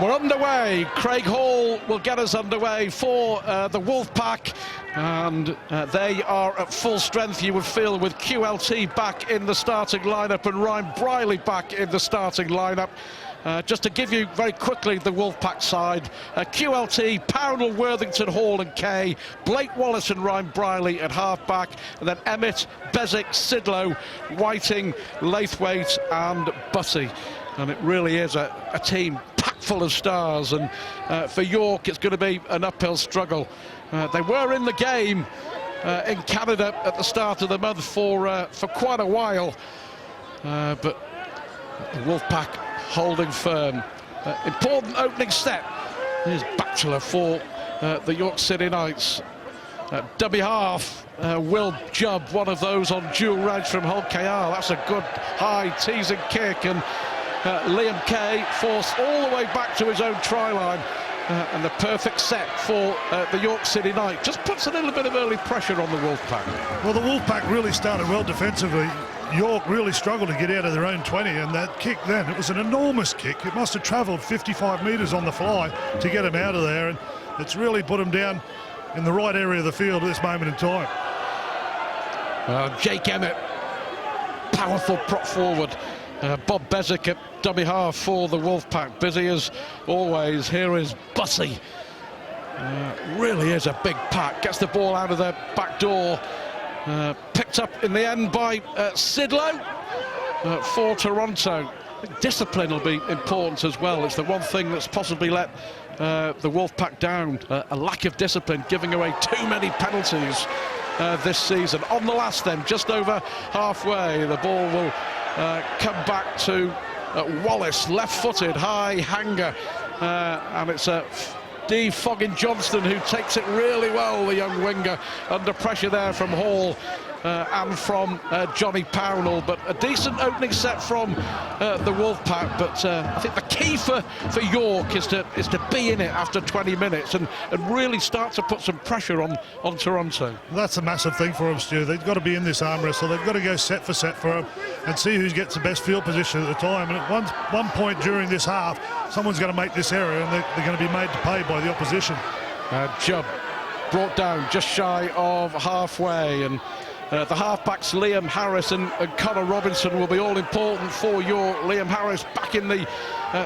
We're underway. Craig Hall will get us underway for the Wolfpack, and they are at full strength, you would feel, with QLT back in the starting lineup and Ryan Briley back in the starting lineup. Just to give you very quickly the Wolfpack side: QLT, Pownall, Worthington, Hall and Kay, Blake Wallace and Ryan Briley at half-back, and then Emmett, Bezic, Sidlow, Whiting, Laithwaite and Bussey. And it really is a team packed full of stars, and for York it's going to be an uphill struggle. They were in the game in Canada at the start of the month for quite a while, but the Wolfpack holding firm. Important opening set. Here's Batchelor for the York City Knights. Dummy half, Will Jubb, one of those on dual reg from Hull KR. That's a good high teasing kick, and Liam Kay forced all the way back to his own try line, and the perfect set for the York City Knights. Just puts a little bit of early pressure on the Wolfpack. Well, the Wolfpack really started well defensively. York really struggled to get out of their own 20, and that kick then, it was an enormous kick. It must have travelled 55 metres on the fly to get him out of there, and it's really put him down in the right area of the field at this moment in time. Jake Emmett, powerful prop forward. Bob Bezic at dummy half for the Wolfpack. Busy as always. Here is Bussey. Really is a big pack. Gets the ball out of their back door. Picked up in the end by Sidlow for Toronto. I think discipline will be important as well. It's the one thing that's possibly let the Wolfpack down. A lack of discipline, giving away too many penalties this season. On the last then, just over halfway, the ball will come back to Wallace, left-footed, high hanger, and it's D. Foggin Johnston who takes it really well, the young winger, under pressure there from Hall and from Johnny Pownall. But a decent opening set from the Wolfpack, but I think the key for York is to be in it after 20 minutes and really start to put some pressure on Toronto. That's a massive thing for them, Stu. They've got to be in this arm wrestle. They've got to go set for set for them and see who gets the best field position at the time. And at one point during this half, someone's going to make this error, and they're going to be made to pay by the opposition. Jubb brought down just shy of halfway, and the halfbacks Liam Harris and Connor Robinson will be all important for York. Liam Harris back in the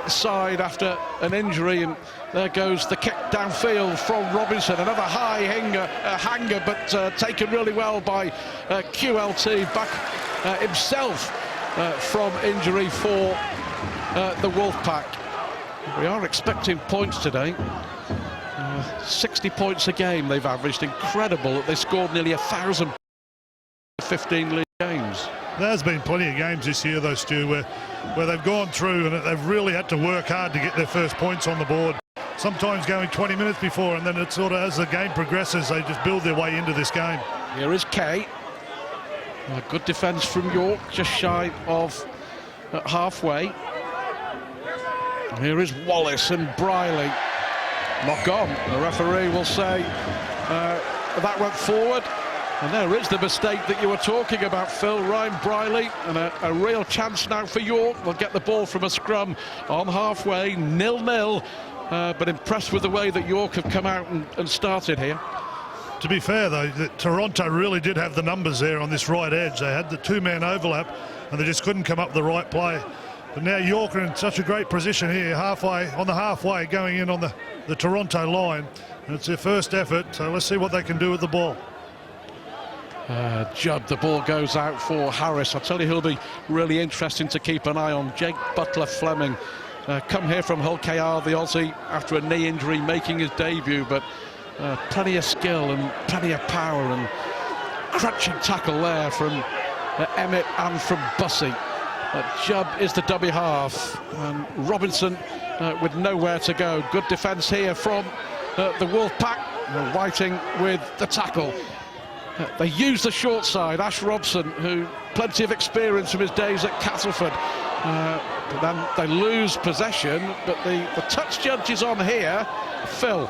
side after an injury, and there goes the kick downfield from Robinson. Another high hanger, but taken really well by QLT, back himself from injury for the Wolfpack. We are expecting points today. 60 points a game they've averaged. Incredible that they scored nearly 1,000 15 league games. There's been plenty of games this year though, Stu, where they've gone through and they've really had to work hard to get their first points on the board. Sometimes going 20 minutes before, and then it sort of, as the game progresses, they just build their way into this game. Here is Kay. A good defence from York, just shy of halfway. Here is Wallace and Briley. Knock on. The referee will say that went forward. And there is the mistake that you were talking about, Phil. Ryan Briley, and a real chance now for York. They'll get the ball from a scrum on halfway, 0-0. But impressed with the way that York have come out and started here. To be fair, though, Toronto really did have the numbers there on this right edge. They had the two-man overlap, and they just couldn't come up with the right play. But now York are in such a great position here, on the halfway, going in on the Toronto line. And it's their first effort, so let's see what they can do with the ball. Jubb, the ball goes out for Harris. I tell you, he'll be really interesting to keep an eye on. Jake Butler-Fleming, come here from Hull KR, the Aussie, after a knee injury, making his debut, but plenty of skill and plenty of power, and crunching tackle there from Emmett and from Bussey. Jubb is the dummy half, and Robinson with nowhere to go. Good defence here from the Wolfpack. Whiting with the tackle. They use the short side. Ash Robson, who plenty of experience from his days at Castleford. But then they lose possession, but the touch judge is on here. Phil.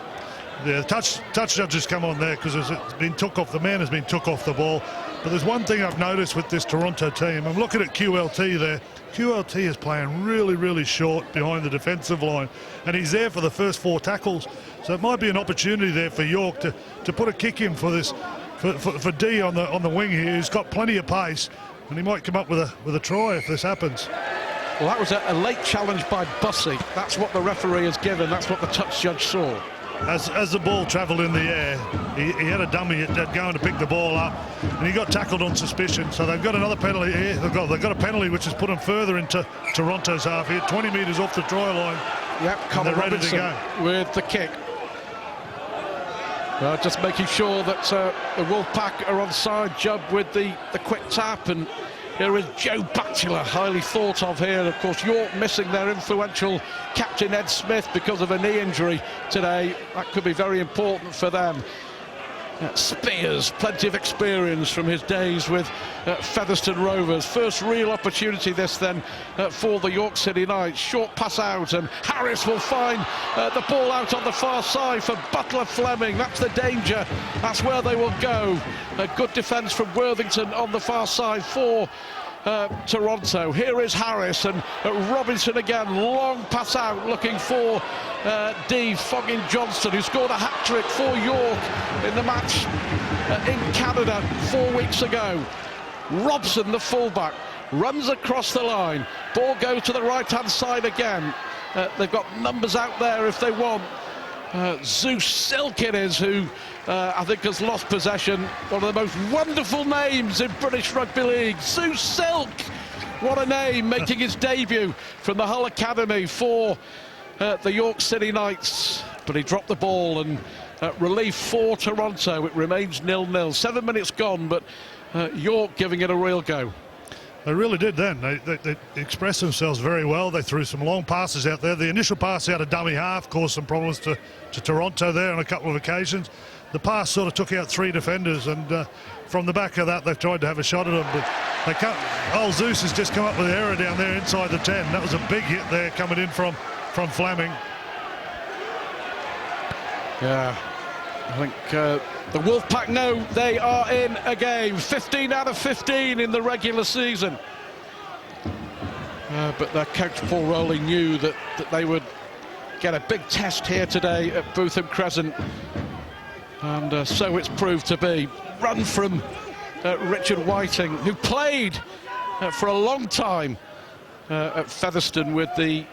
Yeah, the touch judge has come on there because it's been took off. The man has been took off the ball. But there's one thing I've noticed with this Toronto team. I'm looking at QLT there. QLT is playing really, really short behind the defensive line, and he's there for the first 4 tackles. So it might be an opportunity there for York to put a kick in for this for D on the wing here, who's got plenty of pace, and he might come up with a try if this happens. Well, that was a late challenge by Bussey. That's what the referee has given. That's what the touch judge saw. As the ball travelled in the air, he had a dummy that going to pick the ball up, and he got tackled on suspicion. So they've got another penalty here. They've got a penalty which has put them further into Toronto's half here, 20 metres off the try line. Yep, Connor Robinson with the kick. Just making sure that the Wolfpack are onside. Jubb with the quick tap, and here is Joe Batchelor, highly thought of here. Of course, York missing their influential captain Ed Smith because of a knee injury today. That could be very important for them. Spears, plenty of experience from his days with Featherstone Rovers. First real opportunity this then for the York City Knights. Short pass out, and Harris will find the ball out on the far side for Butler Fleming. That's the danger. That's where they will go. A good defence from Worthington on the far side for Toronto. Here is Harris, and Robinson again, long pass out looking for D. Fogging Johnston, who scored a hat-trick for York in the match in Canada 4 weeks ago. Robson, the fullback, runs across the line. Ball goes to the right-hand side again. They've got numbers out there if they want. Zeus Silk it is, who I think has lost possession. One of the most wonderful names in British Rugby League. Zeus Silk, what a name, making his debut from the Hull Academy for the York City Knights. But he dropped the ball, and relief for Toronto. It remains 0-0. 7 minutes gone, but York giving it a real go. They really did then. They expressed themselves very well. They threw some long passes out there. The initial pass out of dummy half caused some problems to Toronto there on a couple of occasions. The pass sort of took out 3 defenders, and from the back of that they've tried to have a shot at them, but they can't. Old Zeus has just come up with an error down there inside the 10. That was a big hit there coming in from Fleming. Yeah, I think the Wolfpack know they are in a game. 15 out of 15 in the regular season. But their coach Paul Rowley knew that they would get a big test here today at Bootham Crescent. And so it's proved to be. Run from Richard Whiting, who played for a long time at Featherstone with the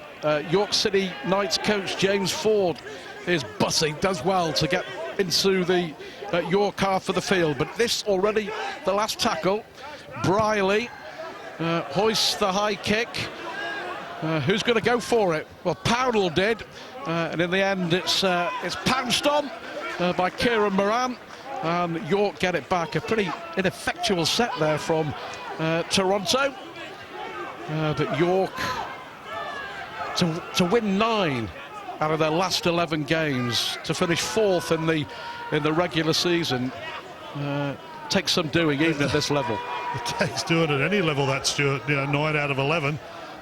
York City Knights coach James Ford. Here's Bussey, does well to get into the York half of the field, but this already the last tackle. Briley hoists the high kick. Who's going to go for it? Well, Powdell did, and in the end it's pounced on by Kieran Moran, and York get it back. A pretty ineffectual set there from Toronto, but York to win 9 out of their last 11 games, to finish 4th in the regular season, takes some doing even at this level. It takes doing at any level, that, Stuart. You know, 9 out of 11.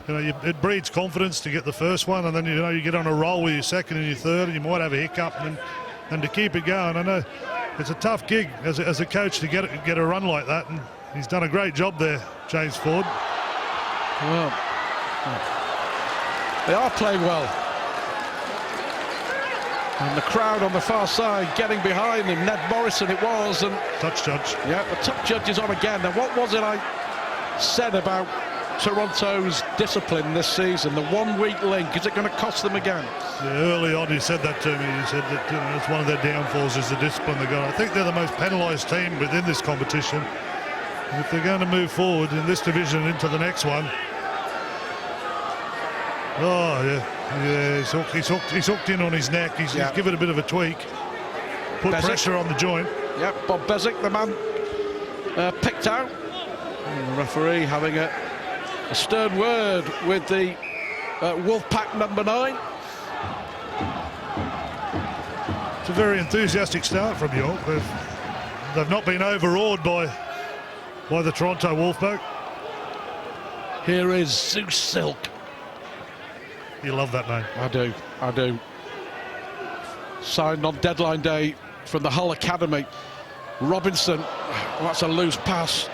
You know, it breeds confidence to get the first one, and then you get on a roll with your second and your third, and you might have a hiccup, and to keep it going. I know it's a tough gig as a coach to get a run like that, and he's done a great job there, James Ford. Well, they are playing well. And the crowd on the far side getting behind them. Ned Morrison it was, and touch judge. Yeah, the touch judge is on again. Now, what was it I said about Toronto's discipline this season? The 1 weak link, is it going to cost them again? Yeah, early on he said that to me. He said that it's one of their downfalls is the discipline they got. I think they're the most penalised team within this competition. And if they're going to move forward in this division into the next one, oh yeah, he's hooked in on his neck. He's given it a bit of a tweak, put Bezic pressure on the joint. Yep, Bob Bezic, the man picked out. And the referee having a stern word with the Wolfpack number 9. It's a very enthusiastic start from York. They've not been overawed by the Toronto Wolfpack. Here is Zeus Silk. You love that name. I do. Signed on deadline day from the Hull Academy. Robinson, that's a loose pass.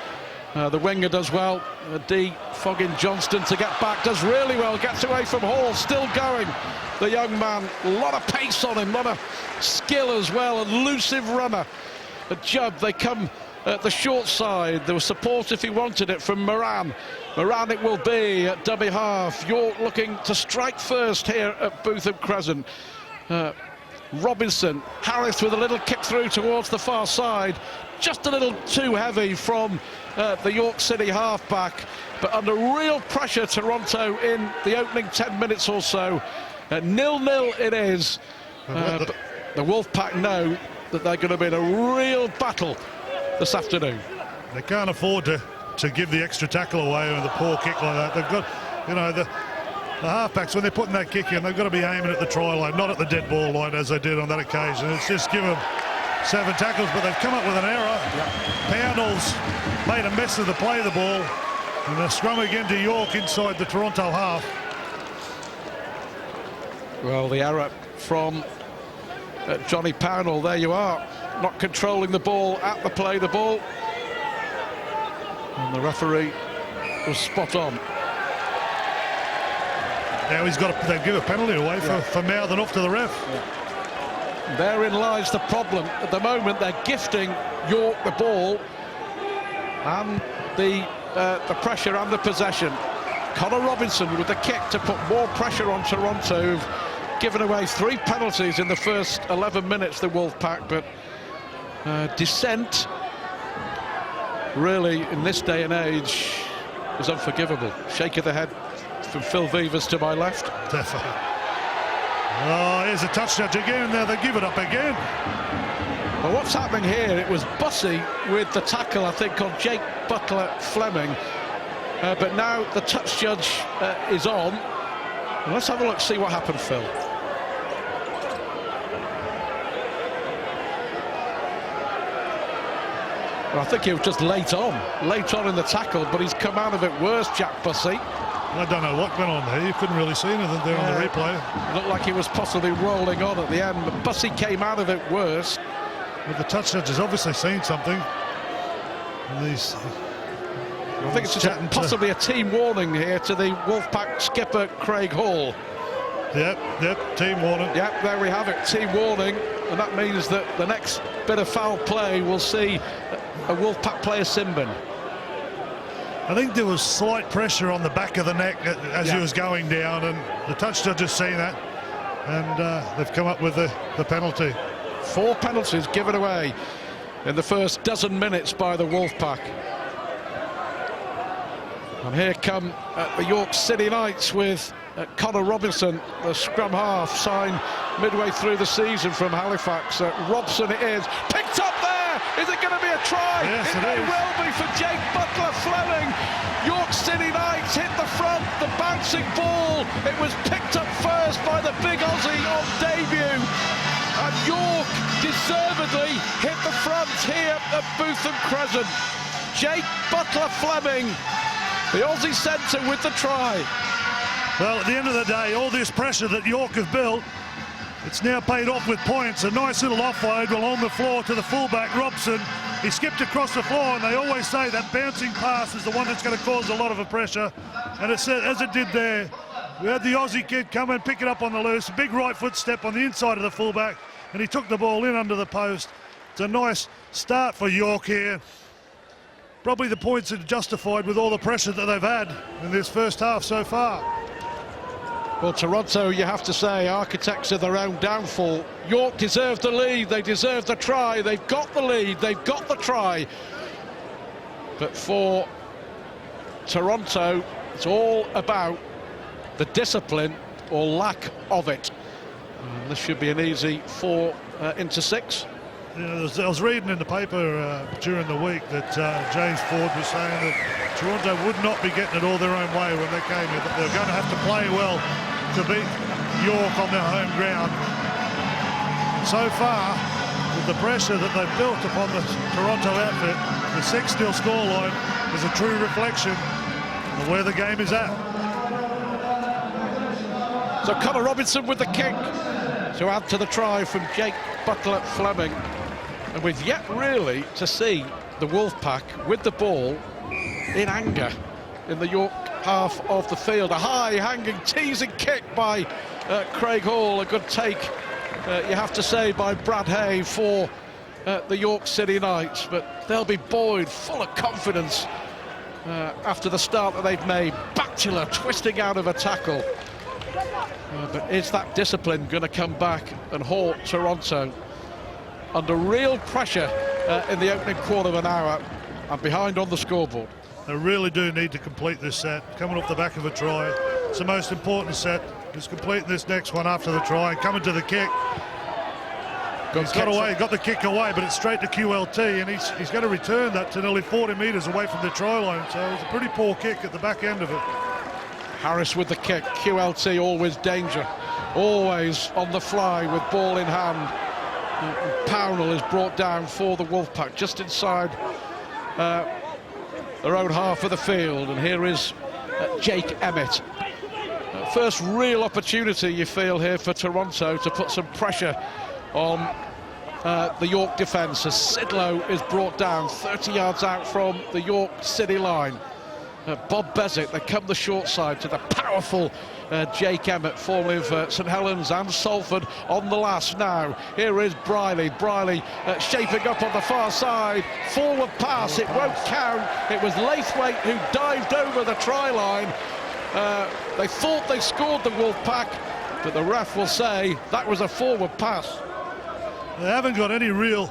The winger does well. D. Foggin Johnston to get back, does really well, gets away from Hall, still going. The young man, a lot of pace on him, a lot of skill as well, elusive runner. At Jubb, they come at the short side. There was support if he wanted it from Moran. Moran it will be at dummy half. York looking to strike first here at Bootham Crescent. Robinson, Harris with a little kick through towards the far side. Just a little too heavy from the York City halfback, but under real pressure Toronto in the opening 10 minutes or so. 0-0 it is. But the Wolfpack know that they're going to be in a real battle this afternoon. They can't afford to give the extra tackle away with a poor kick like that. They've got, you know, the halfbacks, when they're putting that kick in, they've got to be aiming at the try line, not at the dead ball line as they did on that occasion. It's just give them 7 tackles, but they've come up with an error. Poundall's made a mess of the play of the ball, and a scrum again to York inside the Toronto half. Well, the error from Johnny Poundall, there you are, not controlling the ball at the play, the ball. And the referee was spot on. Now they've given a penalty away for mouthing off to the ref. Yeah. Therein lies the problem. At the moment, they're gifting York the ball and the pressure and the possession. Connor Robinson with the kick to put more pressure on Toronto, who've given away 3 penalties in the first 11 minutes, the Wolfpack, but dissent really in this day and age is unforgivable. Shake of the head from Phil Vivers to my left. Definitely. Oh, here's a touch judge again. There they give it up again. Well, what's happening here? It was Bussey with the tackle, I think, on Jake Butler Fleming. But now the touch judge is on. And let's have a look, see what happened, Phil. Well, I think he was just late on in the tackle, but he's come out of it worse, Jack Bussey. I don't know what went on there. You couldn't really see anything there on the replay. It looked like he was possibly rolling on at the end, but Bussey came out of it worse. But the touch judge has obviously seen something. I think it's just possibly a team warning here to the Wolfpack skipper, Craig Hall. Yep, team warning. Yep, there we have it, team warning. And that means that the next bit of foul play will see a Wolfpack player sin bin. I think there was slight pressure on the back of the neck as he was going down, and the touch judge has seen that, and they've come up with the penalty. 4 penalties given away in the first dozen minutes by the Wolfpack. And here come the York City Knights with Connor Robinson, the scrum half, signed midway through the season from Halifax. Robson it is, picked up there! Is it going to be a try? Yes, it may well be for Jake Butler Fleming. York City Knights hit the front, the bouncing ball. It was picked up first by the big Aussie on debut. And York deservedly hit the front here at Bootham Crescent. Jake Butler Fleming, the Aussie centre, with the try. Well, at the end of the day, all this pressure that York have built, it's now paid off with points. A nice little offload along the floor to the fullback, Robson. He skipped across the floor, and they always say that bouncing pass is the one that's going to cause a lot of pressure. And it said, as it did there, we had the Aussie kid come and pick it up on the loose. Big right foot step on the inside of the fullback, and he took the ball in under the post. It's a nice start for York here. Probably the points are justified with all the pressure that they've had in this first half so far. Well, Toronto, you have to say, architects of their own downfall. York deserved the lead, they deserved the try, they've got the lead, they've got the try. But for Toronto, it's all about the discipline or lack of it. And this should be an easy 4 into 6. You know, I was reading in the paper during the week that James Ford was saying that Toronto would not be getting it all their own way when they came here, that they're going to have to play well to beat York on their home ground. So far, with the pressure that they've built upon the Toronto outfit, the 6-0 scoreline is a true reflection of where the game is at. So Connor Robinson with the kick to add to the try from Jake Butler Fleming. And we've yet really to see the Wolfpack with the ball in anger in the York half of the field. A high hanging teasing kick by Craig Hall, a good take you have to say by Brad Hay for the York City Knights, but they'll be buoyed full of confidence after the start that they've made. Batchelor twisting out of a tackle, but is that discipline going to come back and haunt Toronto under real pressure in the opening quarter of an hour and behind on the scoreboard? They really do need to complete this set, coming off the back of a try. It's the most important set, is completing this next one after the try, coming to the kick. He's got the kick away, but it's straight to QLT, and he's going to return that to nearly 40 metres away from the try line, so it was a pretty poor kick at the back end of it. Harris with the kick. QLT always danger, always on the fly with ball in hand. Pownell is brought down for the Wolfpack just inside their own half of the field, and here is Jake Emmett. First real opportunity you feel here for Toronto to put some pressure on the York defence as Sidlow is brought down 30 yards out from the York City line. Bob Bezic, they come the short side to the powerful Jake Emmett, formerly of St Helens and Salford, on the last now. Here is Briley. Briley shaping up on the far side. Forward pass, it won't count. It was Laithwaite who dived over the try line. They thought they scored the Wolfpack, but the ref will say that was a forward pass. They haven't got any real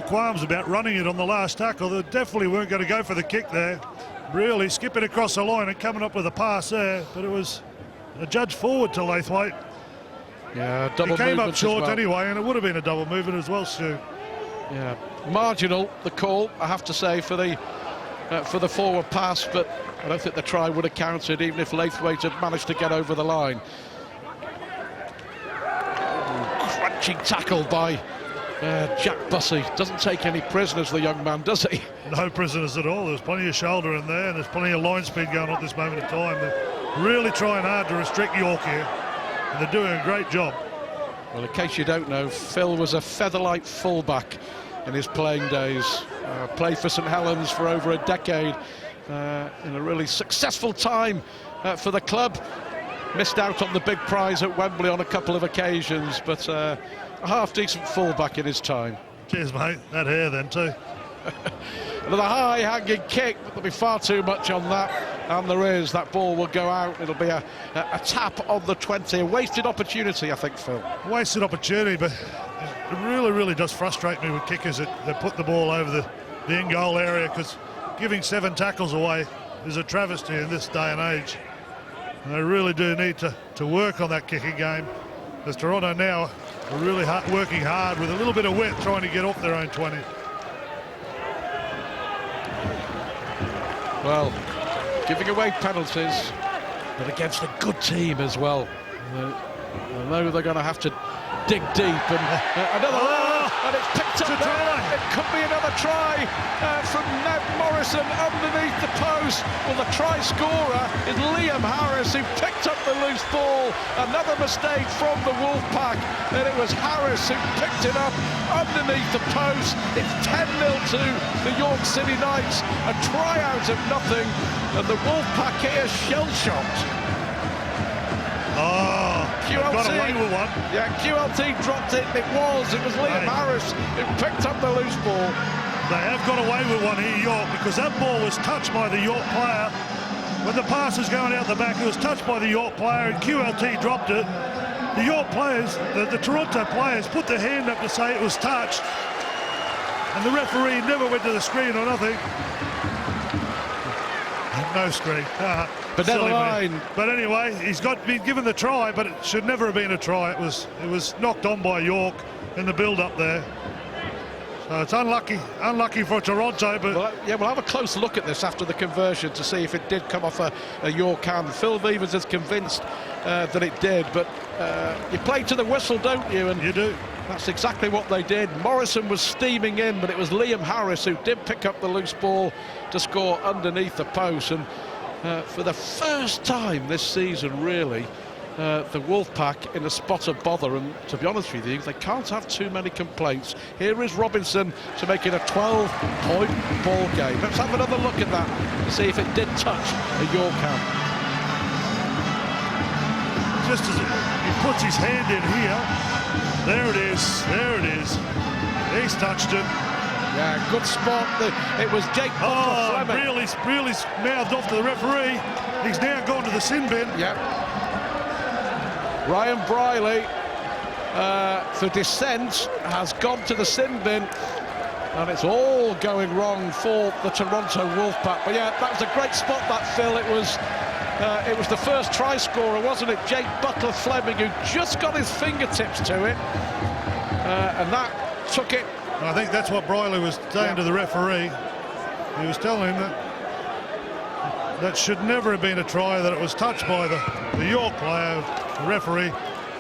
qualms about running it on the last tackle. They definitely weren't going to go for the kick there. Really skipping across the line and coming up with a pass there, but it was a judge forward to Laithwaite. Yeah, double movement. He came up short well. anyway, and it would have been a double movement as well, Stu. Yeah, marginal the call, I have to say, for the forward pass, but I don't think the try would have counted even if Laithwaite had managed to get over the line. Crunching tackle by Jack Bussey. Doesn't take any prisoners, the young man, does he? No prisoners at all. There's plenty of shoulder in there, and there's plenty of line speed going on at this moment in time. They're really trying hard to restrict York here, and they're doing a great job. Well, in case you don't know, Phil was a featherlight fullback in his playing days. Played for St Helens for over a decade in a really successful time for the club. Missed out on the big prize at Wembley on a couple of occasions, but a half-decent fullback in his time. Cheers, mate. That hair then, too. Another high-hanging kick, but there'll be far too much on that, and there is. That ball will go out. It'll be a tap on the 20. A wasted opportunity, I think, Phil. Wasted opportunity, but it really does frustrate me with kickers that put the ball over the in-goal area, because giving 7 tackles away is a travesty in this day and age. And they really do need to work on that kicking game, as Toronto now are really working hard with a little bit of wit, trying to get off their own 20. Well, giving away penalties, but against a good team as well. I know they're going to have to dig deep, and and it's picked up there. It could be another try from Ned Morrison underneath the post. Well, the try scorer is Liam Harris, who picked up the loose ball. Another mistake from the Wolfpack, and it was Harris who picked it up underneath the post. It's 10-0 to the York City Knights. A try out of nothing, and the Wolfpack here shell-shocked. QLT got away with one. Yeah, QLT dropped it. It was Liam Harris who picked up the loose ball. They have got away with one here, York, because that ball was touched by the York player. When the pass was going out the back, it was touched by the York player, and QLT dropped it. The York players, the Toronto players, put their hand up to say it was touched, and the referee never went to the screen or nothing. No screen. But never mind. But anyway, he's been given the try, but it should never have been a try. It was knocked on by York in the build-up there. So it's unlucky for Toronto. But we'll have a close look at this after the conversion to see if it did come off a York hand. Phil Vevers is convinced that it did, but you play to the whistle, don't you? And you do. That's exactly what they did. Morrison was steaming in, but it was Liam Harris who did pick up the loose ball to score underneath the post. And for the first time this season, really, the Wolfpack in a spot of bother, and to be honest with you, they can't have too many complaints. Here is Robinson to make it a 12-point ball game. Let's have another look at that to see if it did touch a York hand. Just as he puts his hand in here, there it is. He's touched it. Yeah, good spot. It was Jake Butler Fleming. Really mouthed off to the referee. He's now gone to the sin bin. Yep. Ryan Briley, for dissent, has gone to the sin bin, and it's all going wrong for the Toronto Wolfpack. But yeah, that was a great spot, that, Phil. It was the first try scorer, wasn't it? Jake Butler Fleming, who just got his fingertips to it, and that took it. I think that's what Briley was saying to the referee. He was telling him that should never have been a try, that it was touched by the York player. The referee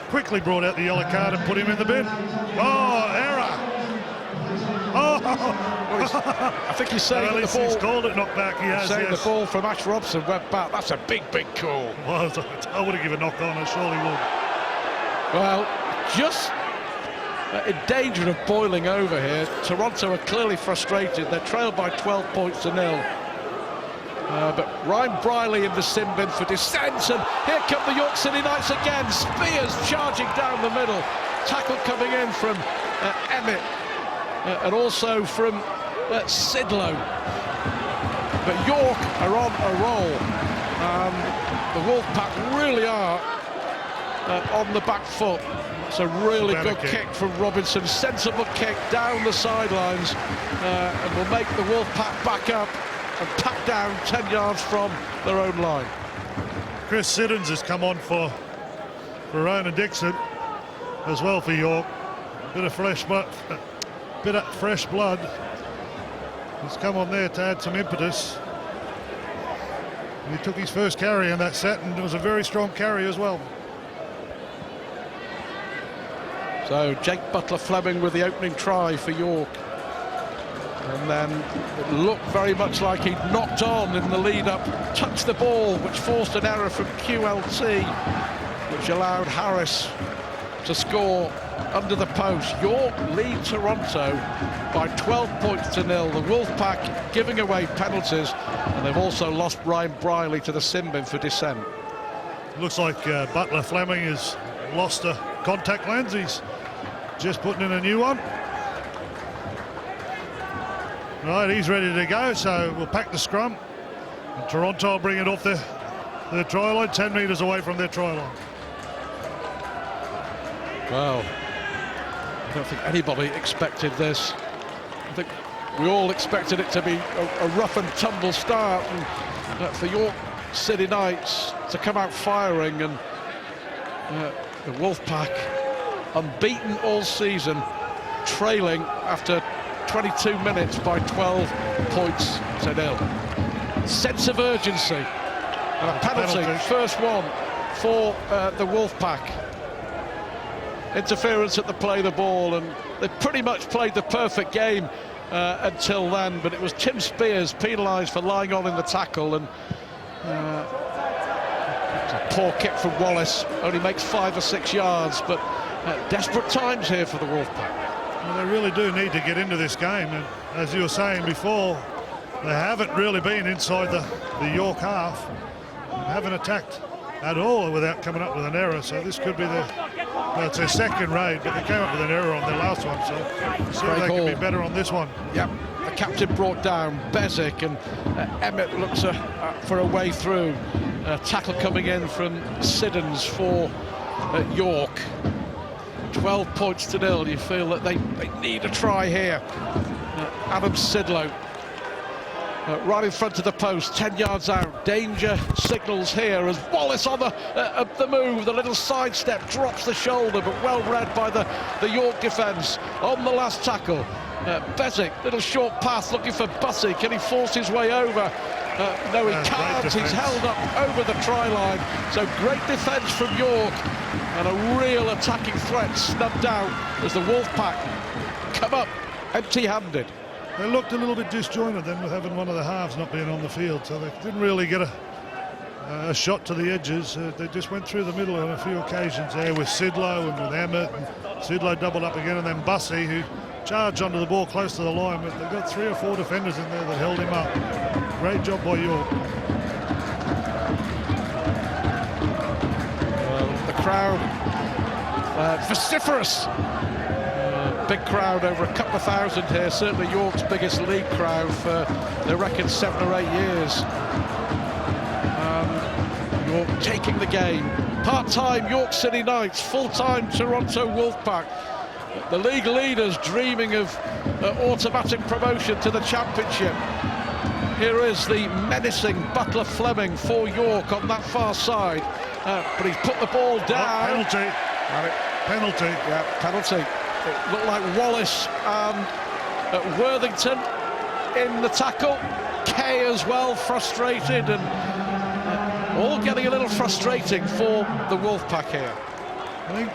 quickly brought out the yellow card and put him in the bin. Oh, error! Oh! Well, I think he's saying at least the ball. He's called it knocked back. He has, saying yes. The ball from Ash Robson went back. That's a big call. Well, I would have given a knock on. I surely would. Well, just in danger of boiling over here. Toronto are clearly frustrated. They're trailed by 12 points to 0. But Ryan Briley in the sin bin for dissent, and here come the York City Knights again. Spears charging down the middle. Tackle coming in from Emmett and also from Sidlow. But York are on a roll, and the Wolfpack really are on the back foot. It's a really good kick from Robinson, sensible kick down the sidelines, and will make the Wolfpack back up and pack down 10 yards from their own line. Chris Siddons has come on for Ronan Dixon as well for York. Bit of fresh blood. He's come on there to add some impetus. And he took his first carry in that set, and it was a very strong carry as well. So Jake Butler Fleming with the opening try for York. And then it looked very much like he'd knocked on in the lead-up, touched the ball, which forced an error from QLT, which allowed Harris to score under the post. York lead Toronto by 12 points to 0. The Wolfpack giving away penalties, and they've also lost Ryan Briley to the sin bin for dissent. Looks like Butler Fleming has lost a contact lens. He's just putting in a new one. Right, he's ready to go, so we'll pack the scrum. And Toronto will bring it off their try line, 10 metres away from their try line. Well, I don't think anybody expected this. I think we all expected it to be a rough and tumble start, and for York City Knights to come out firing, and the Wolfpack unbeaten all season, trailing after 22 minutes by 12 points to 0. Sense of urgency, and a penalty, first one for the Wolfpack. Interference at the play of the ball, and they pretty much played the perfect game until then, but it was Tim Spears penalised for lying on in the tackle, and it's a poor kick from Wallace, only makes 5 or 6 yards, but desperate times here for the Wolfpack. Well, they really do need to get into this game, and as you were saying before, they haven't really been inside the York half, and haven't attacked at all without coming up with an error, so this could be it's their second raid, but they came up with an error on their last one, so see if they can be better on this one. Yep, the captain brought down Bezic, and Emmett looks for a way through. Tackle coming in from Siddons for York. 12 points to 0. You feel that they need a try here. Adam Sidlow right in front of the post, 10 yards out. Danger signals here as Wallace on the move. The little sidestep drops the shoulder, but well read by the York defence on the last tackle. Bezic, little short pass looking for Bussey. Can he force his way over? No, he can't. He's held up over the try line. So great defence from York, and a real attacking threat snubbed out as the Wolfpack come up empty-handed. They looked a little bit disjointed then with having one of the halves not being on the field, so they didn't really get a shot to the edges. They just went through the middle on a few occasions there with Sidlow and with Emmett. And Sidlow doubled up again, and then Bussey, who charged onto the ball close to the line, but they've got 3 or 4 defenders in there that held him up. Great job by York. The crowd vociferous. Big crowd, over a couple of thousand here, certainly York's biggest league crowd for they reckon 7 or 8 years. York taking the game. Part-time York City Knights, full-time Toronto Wolfpack. The league leaders dreaming of automatic promotion to the championship. Here is the menacing Butler Fleming for York on that far side, but he's put the ball down. Penalty. Penalty. Yeah, penalty. It looked like Wallace and Worthington in the tackle. Kay as well, frustrated, and all getting a little frustrating for the Wolfpack here. I think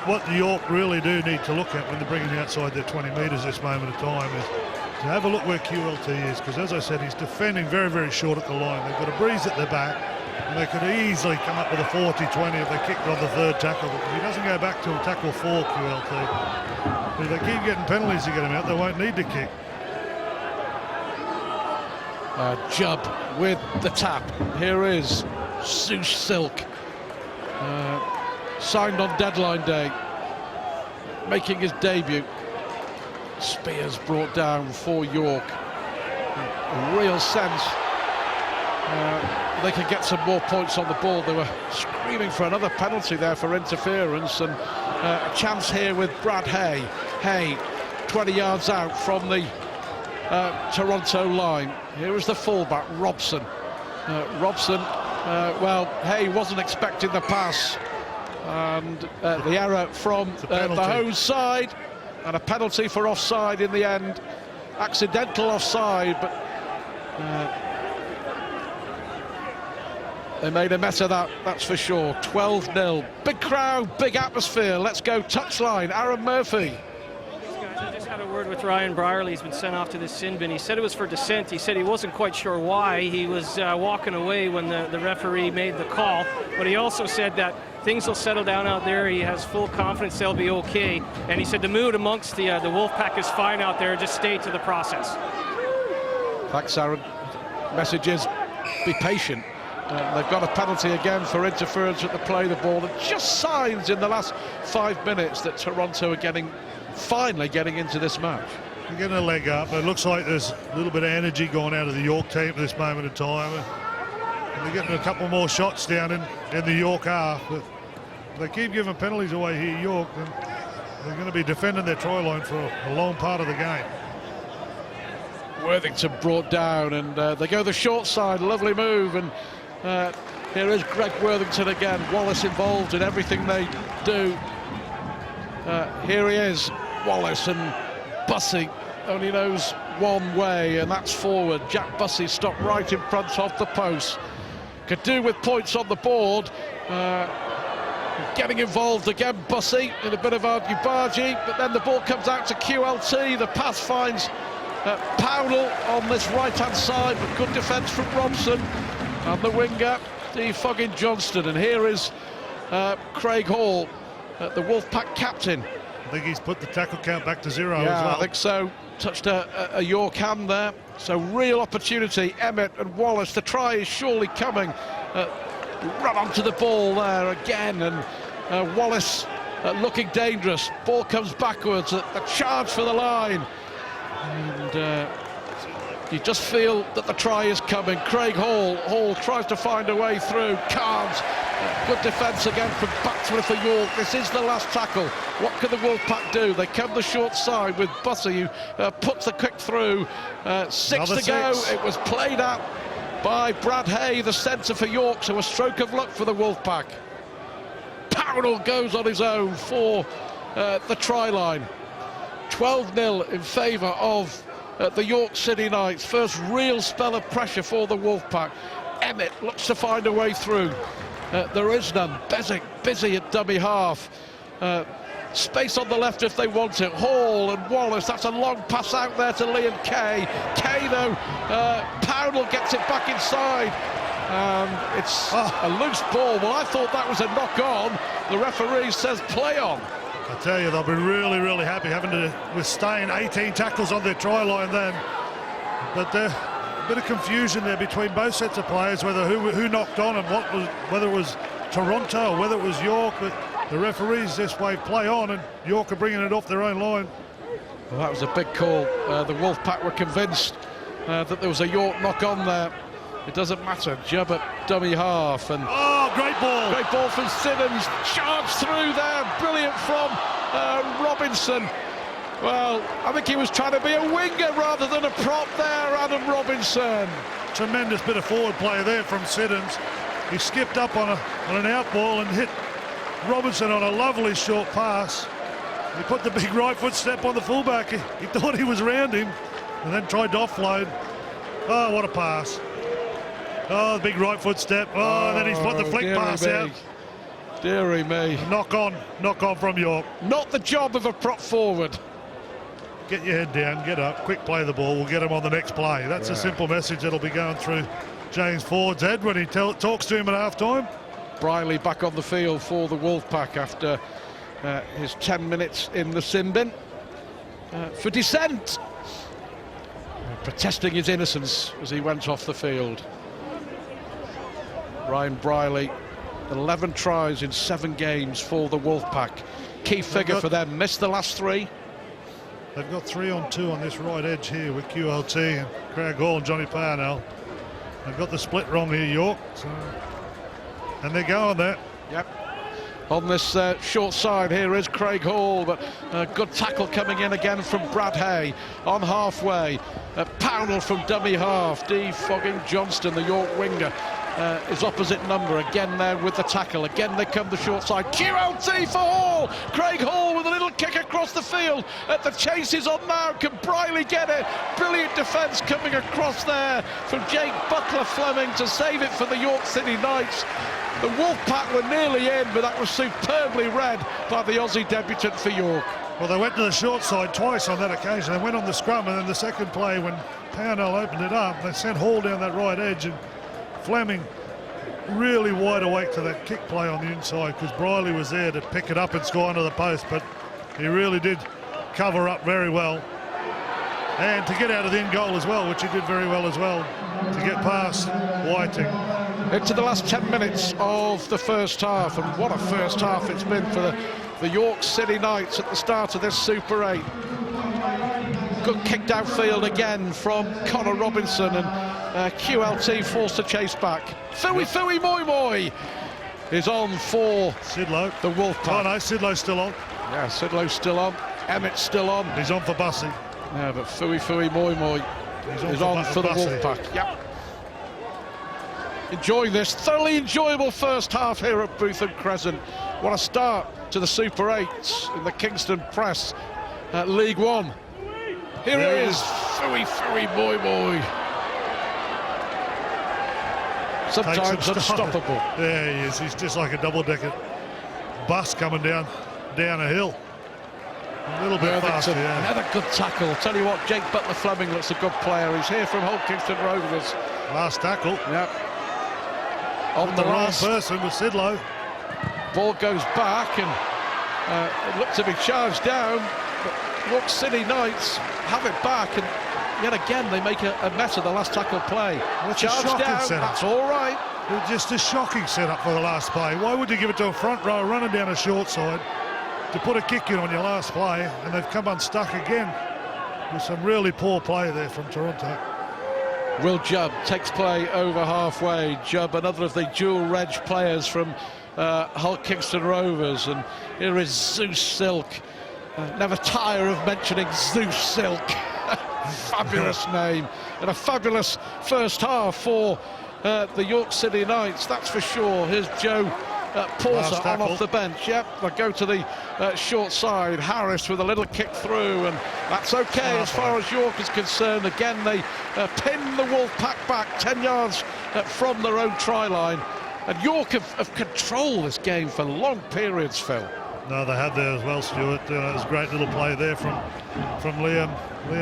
what York really do need to look at when they're bringing outside their 20 metres this moment of time is to have a look where QLT is, because as I said, he's defending very, very short at the line. They've got a breeze at their back, and they could easily come up with a 40-20 if they kicked on the 3rd tackle. But if he doesn't go back to tackle 4, QLT, if they keep getting penalties to get him out, they won't need to kick. Jubb with the tap. Here is Zeus Silk, signed on deadline day, making his debut. Spears brought down for York. A real sense they could get some more points on the board. They were screaming for another penalty there for interference, and a chance here with Brad Hay. Hay 20 yards out from the Toronto line. Here is the fullback, Robson. Well, Hay wasn't expecting the pass, and the error from the hose side, and a penalty for offside in the end. Accidental offside, but they made a mess of that, that's for sure. 12-0. Big crowd, big atmosphere. Let's go touchline. Aaron Murphy. I just had a word with Ryan Brierley. He's been sent off to the sin bin. He said it was for dissent. He said he wasn't quite sure why. He was walking away when the referee made the call. But he also said that things will settle down out there. He has full confidence they'll be okay. And he said the mood amongst the Wolfpack is fine out there. Just stay to the process. Thanks, Aaron. Message is, be patient. They've got a penalty again for interference at the play of the ball. And just signs in the last 5 minutes that Toronto are finally getting into this match. They're getting a leg up. It looks like there's a little bit of energy going out of the York team at this moment in time. And they're getting a couple more shots down in the York half. But if they keep giving penalties away here, York, then they're going to be defending their try line for a long part of the game. Worthington brought down, and they go the short side. Lovely move, and here is Greg Worthington again. Wallace involved in everything they do. Here he is, Wallace, and Bussey only knows one way, and that's forward. Jack Bussey stopped right in front of the post. Could do with points on the board. Getting involved again, Bussey, in a bit of argy-bargy, but then the ball comes out to QLT. The pass finds Powell on this right-hand side, but good defence from Robson and the winger, Steve Foggin-Johnston. And here is Craig Hall, the Wolfpack captain. I think he's put the tackle count back to 0 yeah, as well. I think so. Touched a York hand there. So real opportunity, Emmett and Wallace. The try is surely coming. Run onto the ball there again, and Wallace looking dangerous. Ball comes backwards, a charge for the line. And you just feel that the try is coming. Craig Hall tries to find a way through, can't. Good defence again from Batchelor for York. This is the last tackle. What can the Wolfpack do? They come the short side with Bussey, who puts the kick through. 6 to go. It was played out by Brad Hay, the centre for York, so a stroke of luck for the Wolfpack. Powell goes on his own for the try line. 12-0 in favour of the York City Knights. First real spell of pressure for the Wolfpack. Emmett looks to find a way through. There is none. Bezic busy at dummy half. Space on the left if they want it. Hall and Wallace. That's a long pass out there to Liam Kay. Kay though, Powell gets it back inside. It's a loose ball. Well, I thought that was a knock on. The referee says play on. I tell you, they'll be really, really happy having to withstand 18 tackles on their try line then. But a bit of confusion there between both sets of players, whether who knocked on and whether it was Toronto or whether it was York. But the referees this way play on, and York are bringing it off their own line. Well, that was a big call. The Wolfpack were convinced that there was a York knock on there. It doesn't matter. Jubb at dummy half, and Great ball! Great ball from Siddons. Charged through there. Brilliant from Robinson. Well, I think he was trying to be a winger rather than a prop there, Adam Robinson. Tremendous bit of forward play there from Siddons. He skipped up on an out ball and hit Robinson on a lovely short pass. He put the big right foot step on the fullback. He thought he was round him and then tried to offload. Oh, what a pass. Oh, the big right foot step. And then he's put the flick pass out. Deary me. Knock on from York. Not the job of a prop forward. Get your head down, get up, quick play the ball. We'll get him on the next play. That's a simple message that'll be going through James Ford's head when he talks to him at half-time. Brierley back on the field for the Wolfpack after his 10 minutes in the sin bin for dissent. Protesting his innocence as he went off the field. Ryan Brierley, 11 tries in 7 games for the Wolfpack. Key figure for them, missed the last 3. They've got 3-on-2 on this right edge here with QLT and Craig Hall and Johnny Parnell. They've got the split wrong here, York. And they're going there. Yep. On this short side here is Craig Hall, but a good tackle coming in again from Brad Hay on halfway. Pownell from dummy half. Fogging Johnston, the York winger, is opposite number again there with the tackle. Again they come the short side. QLT for Hall. Craig Hall with a little kick across the field. The chase is on now. Can Brierley get it? Brilliant defence coming across there from Jake Butler-Fleming to save it for the York City Knights. The Wolfpack were nearly in, but that was superbly read by the Aussie debutant for York. Well, they went to the short side twice on that occasion. They went on the scrum, and then the second play when Parnell opened it up, they sent Hall down that right edge, and Fleming really wide awake to that kick play on the inside because Brierley was there to pick it up and score under the post, but he really did cover up very well. And to get out of the end goal as well, which he did very well as well, to get past Whiting. Into the last 10 minutes of the first half, and what a first half it's been for the York City Knights at the start of this Super 8. Good kicked outfield again from Connor Robinson, and QLT forced to chase back. Fui Moi Moi is on for Sidlow. The Wolfpack. Oh no, Sidlow's still on. Yeah, Sidlow's still on. Emmett's still on. He's on for Bussey. Yeah, but Fui Moi Moi is on for the Wolfpack. Yep. Enjoying this, thoroughly enjoyable first half here at Bootham Crescent. What a start to the Super 8s in the Kingston Press at League One. Here it is, Fui Moi Moi. Sometimes unstoppable. There he is, he's just like a double-decker bus coming down a hill. A little bit faster, yeah. Another good tackle. I'll tell you what, Jake Butler-Fleming looks a good player. He's here from Hull Kingston Rovers. Last tackle. Yep. On the wrong person with Sidlow. Ball goes back and it looked to be charged down, but York City Knights have it back, and yet again they make a mess of the last tackle play. Charged down, that's all right. It was just a shocking setup for the last play. Why would you give it to a front row running down a short side to put a kick in on your last play, and they've come unstuck again with some really poor play there from Toronto. Will Jubb takes play over halfway. Jubb, another of the dual reg players from Hull Kingston Rovers, and here is Zeus Silk. Never tire of mentioning Zeus Silk. Fabulous name, and a fabulous first half for the York City Knights, that's for sure. Here's Joe Porter on off the bench. Yep, they'll go to the short side. Harris with a little kick through, and that's okay as far as York is concerned. Again, they pin the Wolfpack back 10 yards from their own try line. And York have controlled this game for long periods, Phil. No, they have there as well, Stuart. It was a great little play there from Liam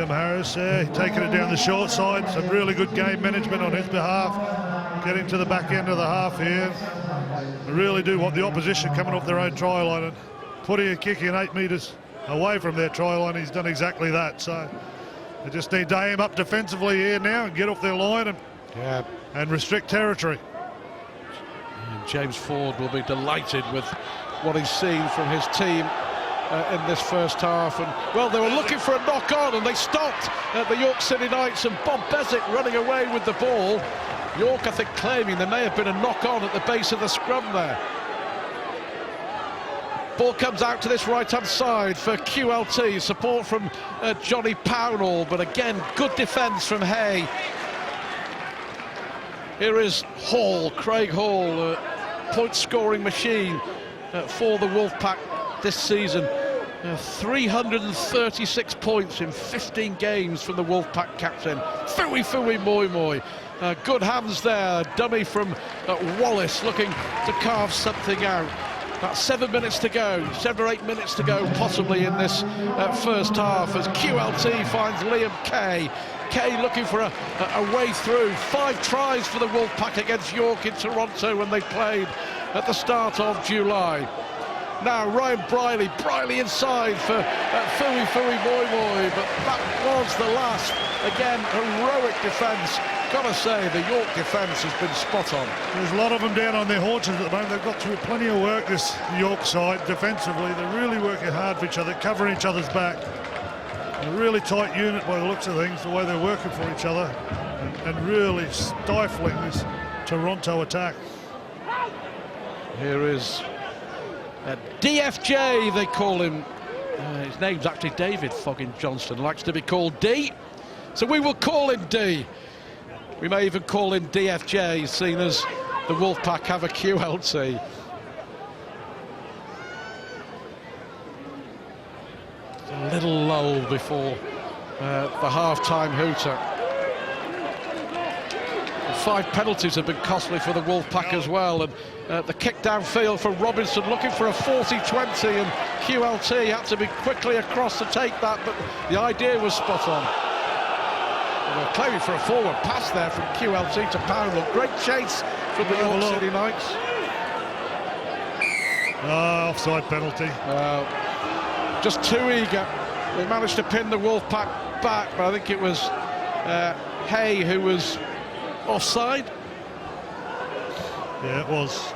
Harris. Taking it down the short side. Some really good game management on his behalf. getting to the back end of the half here. They really do want the opposition coming off their own try line and putting a kick in 8 metres away from their try line. He's done exactly that. So they just need to aim up defensively here now and get off their line and restrict territory. And James Ford will be delighted with what he's seen from his team in this first half. And well, they were looking for a knock on and they stopped at the York City Knights, and Bob Bezic running away with the ball. York, I think, claiming there may have been a knock on at the base of the scrum there. Ball comes out to this right-hand side for QLT, support from Johnny Pownall, but again, good defence from Hay. Here is Hall, Craig Hall, point-scoring machine for the Wolfpack this season. 336 points in 15 games from the Wolfpack captain. Fui Fui Moi Moi. Good hands there, dummy from Wallace looking to carve something out. About 7 minutes to go, 7 or 8 minutes to go possibly in this first half as QLT finds Liam Kay. Kay looking for a way through. 5 tries for the Wolfpack against York in Toronto when they played at the start of July. Now Ryan Briley inside for Fui Fui Moi Moi, but that was the last. Again, heroic defence. Gotta say, the York defence has been spot on. There's a lot of them down on their haunches at the moment. They've got through plenty of work, this York side, defensively. They're really working hard for each other, covering each other's back. A really tight unit by the looks of things, the way they're working for each other, and really stifling this Toronto attack. Here is DFJ, they call him. His name's actually David Foggin Johnston, likes to be called D. So we will call him D. We may even call him DFJ, seeing as the Wolfpack have a QLT. A little lull before the half-time hooter. 5 penalties have been costly for the Wolfpack as well, and the kick downfield for Robinson looking for a 40-20, and QLT had to be quickly across to take that, but the idea was spot on. They're claiming for a forward pass there from QLT to Pownall. Great chase from the York City Knights. Offside penalty. Just too eager. They managed to pin the Wolfpack back, but I think it was Hay who was offside. Yeah, it was.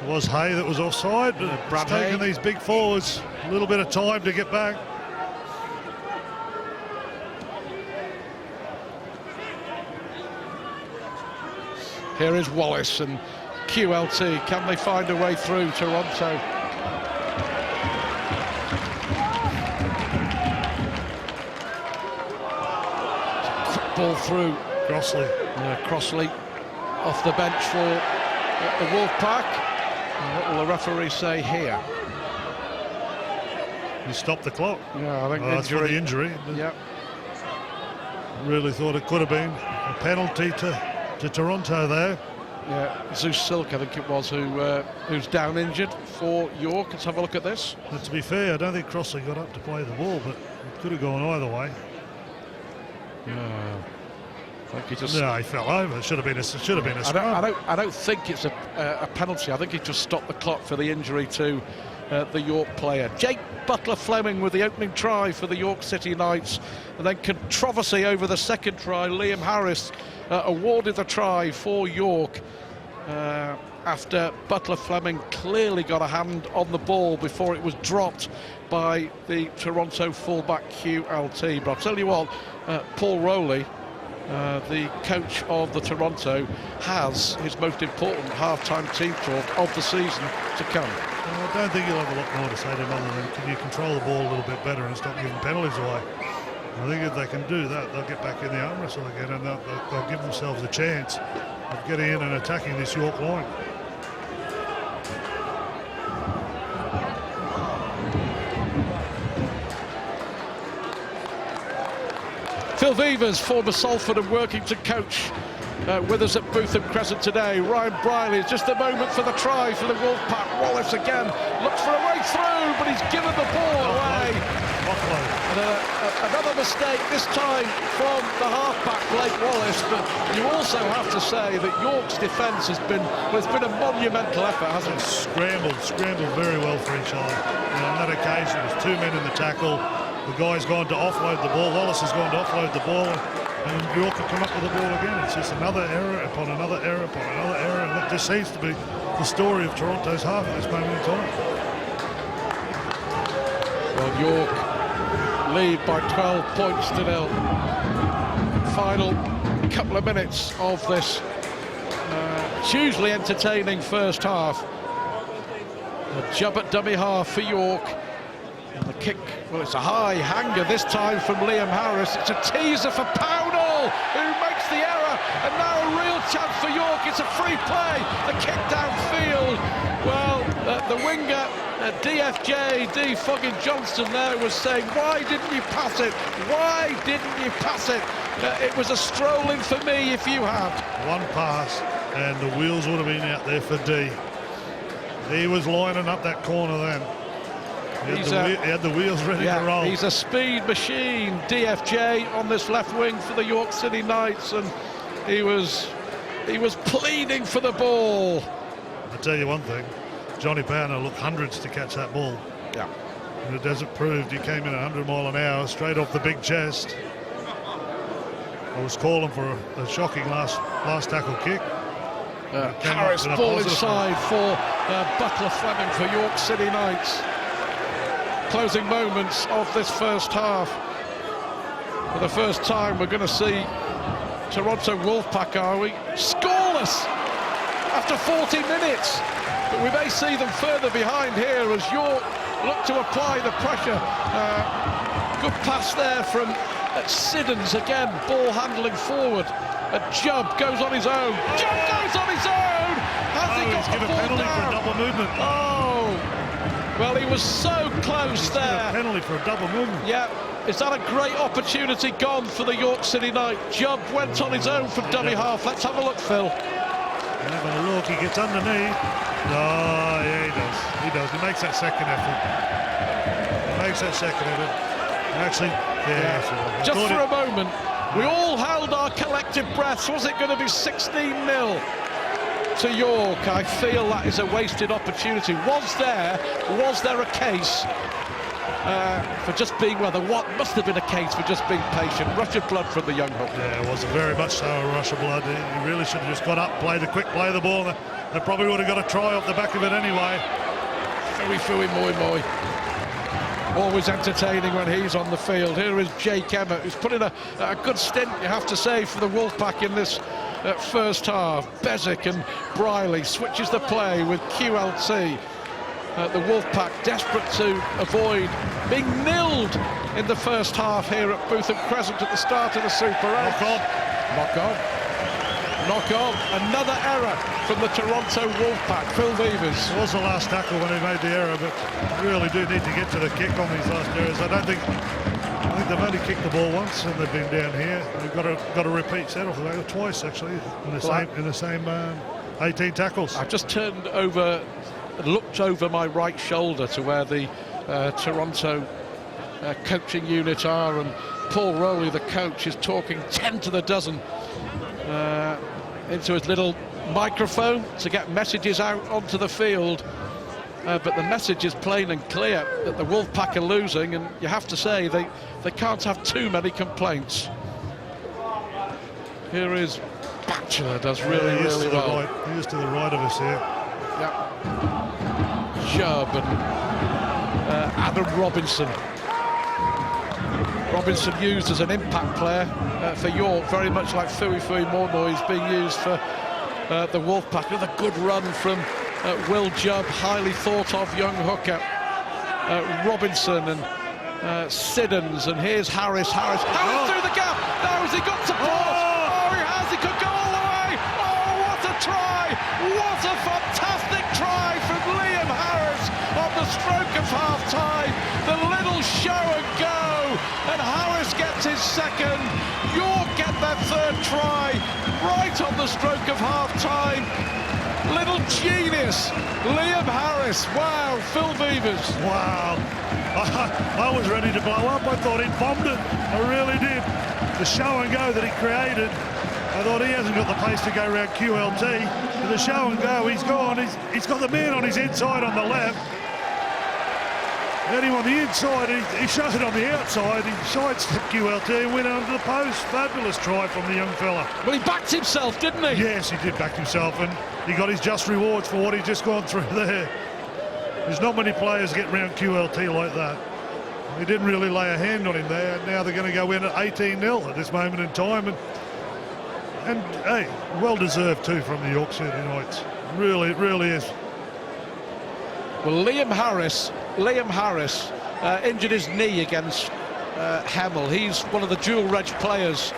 It was Hay that was offside, but it's taken these big forwards a little bit of time to get back. Here is Wallace and QLT. Can they find a way through Toronto? Quick ball through. Crossley. Crossley off the bench for the Wolfpack. What will the referee say here? He stopped the clock. Yeah, I think that's for the injury. Yeah. Really thought it could have been a penalty to Toronto there. Yeah, Zeus Silk, I think it was, who's down injured for York. Let's have a look at this. But to be fair, I don't think Crossley got up to play the ball, but it could have gone either way. Yeah. I think he just... No, he fell over. It should have been a scrum. I don't think it's a penalty. I think he just stopped the clock for the injury to the York player. Jake Butler-Fleming with the opening try for the York City Knights, and then controversy over the second try. Liam Harris awarded the try for York after Butler-Fleming clearly got a hand on the ball before it was dropped by the Toronto fullback QLT. But I'll tell you what, Paul Rowley, the coach of the Toronto, has his most important half-time team talk of the season to come. Well, I don't think he'll have a lot more to say to him other than, can you control the ball a little bit better and stop giving penalties away? I think if they can do that, they'll get back in the arm wrestle again, and they'll give themselves a chance of getting in and attacking this York line. Phil Vivers, former Salford and Workington coach, with us at Bootham Crescent today. Ryan Briley, it's just the moment for the try for the Wolfpack. Wallace again looks for a way through, but he's given the ball away. Another mistake, this time from the half-back Blake Wallace, but you also have to say that York's defence has been, well, it's been a monumental effort, hasn't it? Scrambled very well for each other. And on that occasion, there's two men in the tackle. The guy's gone to offload the ball. Wallace has gone to offload the ball, and York can come up with the ball again. It's just another error upon another error upon another error, and that just seems to be the story of Toronto's half at this moment in time. Well, York lead by 12 points to 0. Final couple of minutes of this hugely entertaining first half. A jump at dummy half for York. And the kick, well, it's a high hanger this time from Liam Harris. It's a teaser for Pownall, who makes the error. And now a real chance for York. It's a free play. The kick downfield. Well, the winger, DFJ, D. Fucking Johnston there was saying, why didn't you pass it? Why didn't you pass it? It was a strolling for me if you had. One pass, and the wheels would have been out there for D. He was lining up that corner then. He had the wheels ready to roll. He's a speed machine, DFJ, on this left wing for the York City Knights, and he was pleading for the ball. I'll tell you one thing, Johnny Pownall looked hundreds to catch that ball. Yeah. And it hasn't proved. He came in at 100 mile an hour, straight off the big chest. I was calling for a shocking last tackle kick. Harris, ball inside for Butler Fleming for York City Knights. Closing moments of this first half. For the first time, we're going to see Toronto Wolfpack, are we? Scoreless after 40 minutes. But we may see them further behind here as York look to apply the pressure. Good pass there from Siddons again, ball handling forward. Jubb goes on his own. Jubb goes on his own! Has he got the given ball penalty down? for a double movement. Oh! Well, he was so close there. A penalty for a double movement. Yeah, is that a great opportunity gone for the York City Knight? Jubb went on his own from dummy half. Let's have a look, Phil. Having a look, he gets underneath. Oh, yeah, he does. He does. He makes that second effort. Actually, yeah. Just for a moment, we all held our collective breaths. Was it going to be 16-0 to York? I feel that is a wasted opportunity. Was there a case for just being, well, what must have been a case for just being patient? Rush of blood from the young hooker. Yeah, it was very much so a rush of blood. He really should have just got up, played a quick play of the ball. They probably would have got a try off the back of it anyway. Fui, moi. Always entertaining when he's on the field. Here is Jake Emmett, who's put in a good stint, you have to say, for the Wolfpack in this first half. Bezic and Briley switches the play with QLT. The Wolfpack desperate to avoid being nilled in the first half here at Bootham Crescent at the start of the Super 8. Knock on. Another error from the Toronto Wolfpack. Phil Vevers. It was the last tackle when he made the error, but really do need to get to the kick on these last errors. I think they've only kicked the ball once and they've been down here. We've got to repeat set off twice actually in the same 18 tackles. I've just turned over, looked over my right shoulder to where the Toronto coaching unit are, and Paul Rowley, the coach, is talking 10 to the dozen into his little microphone to get messages out onto the field, but the message is plain and clear that the Wolfpack are losing, and you have to say they can't have too many complaints. Here is Batchelor, does really well. He is to the right of us here. Yeah. Jubb and Adam Robinson. Robinson used as an impact player for York, very much like Fui Moimoi is being used for the Wolfpack. With a good run from Will Jubb, highly thought of young hooker. Robinson and Siddons, and here's Harris through the gap. Now has he got to pass? Oh, he has. He could go all the way. Oh, what a try! What a fantastic try from Liam Harris on the stroke of half-time. The little show and go, and Harris gets his second. York get their third try right on the stroke of half-time. Little genius, Liam Harris. Wow, Phil Vevers. Wow. I was ready to blow up. I thought he'd bombed it. I really did. The show and go that he created, I thought he hasn't got the pace to go around QLT. But the show and go, he's gone. He's got the man on his inside on the left. Had him on the inside, he shot it on the outside, he sidestepped QLT and went under the post. Fabulous try from the young fella. Well, he backed himself, didn't he? Yes, he did back himself, and he got his just rewards for what he's just gone through there. There's not many players get round QLT like that. He didn't really lay a hand on him there, and now they're going to go in at 18-0 at this moment in time. And hey, well deserved too from the York City Knights. Really, it really is. Well, Liam Harris injured his knee against Hemel. He's one of the dual-reg players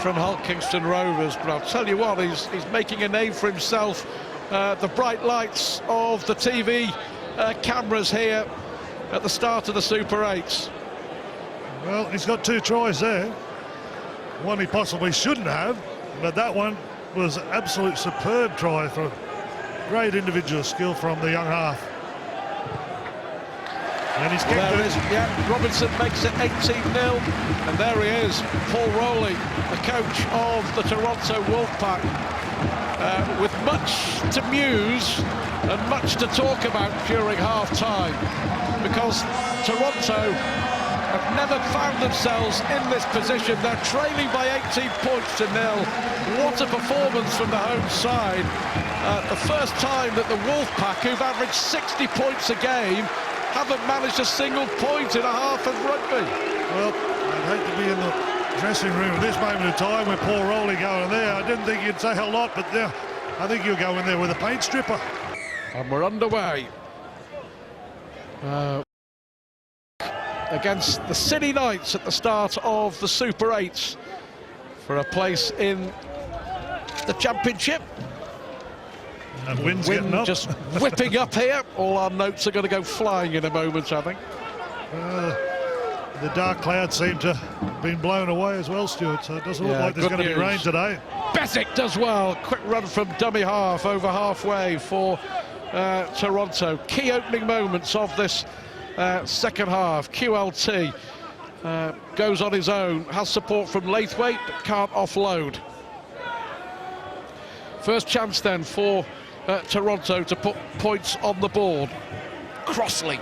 from Hull Kingston Rovers, but I'll tell you what, he's making a name for himself. The bright lights of the TV cameras here at the start of the Super 8s. Well, he's got 2 tries there. One he possibly shouldn't have, but that one was an absolute superb try for great individual skill from the young half. And he's kicked There it. is, yeah, Robinson makes it 18-0, and there he is, Paul Rowley, the coach of the Toronto Wolfpack, with much to muse and much to talk about during half-time, because Toronto have never found themselves in this position. They're trailing by 18 points to 0. What a performance from the home side. The first time that the Wolfpack, who've averaged 60 points a game, haven't managed a single point in a half of rugby. Well, I'd hate to be in the dressing room at this moment in time with Paul Rowley going there. I didn't think he'd say a lot, but yeah, I think he'll go in there with a paint stripper. And we're underway. Against the City Knights at the start of the Super 8s for a place in the Championship. And wind's getting up. Just whipping up here. All our notes are going to go flying in a moment, I think. The dark clouds seem to have been blown away as well, Stuart, so it doesn't look like there's going to be rain today. Besic does well. Quick run from dummy half, over halfway for Toronto. Key opening moments of this second half. QLT goes on his own, has support from Laithwaite, but can't offload. First chance then for Toronto to put points on the board. Crossley.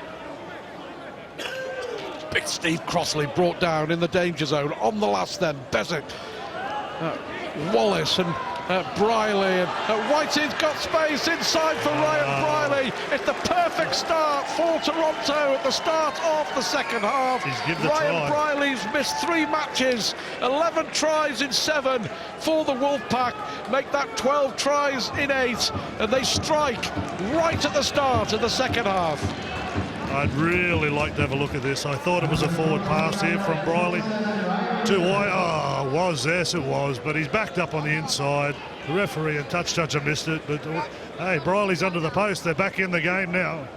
Big Steve Crossley brought down in the danger zone. On the last then, Besic. Wallace and Briley, and Whitey's got space inside for Ryan Briley. It's the perfect start for Toronto at the start of the second half. Ryan Briley's missed 3 matches, 11 tries in 7 for the Wolfpack, make that 12 tries in 8, and they strike right at the start of the second half. I'd really like to have a look at this. I thought it was a forward pass here from Briley to White. Oh, yes it was, but he's backed up on the inside. The referee and toucher missed it, but hey, Briley's under the post. They're back in the game now.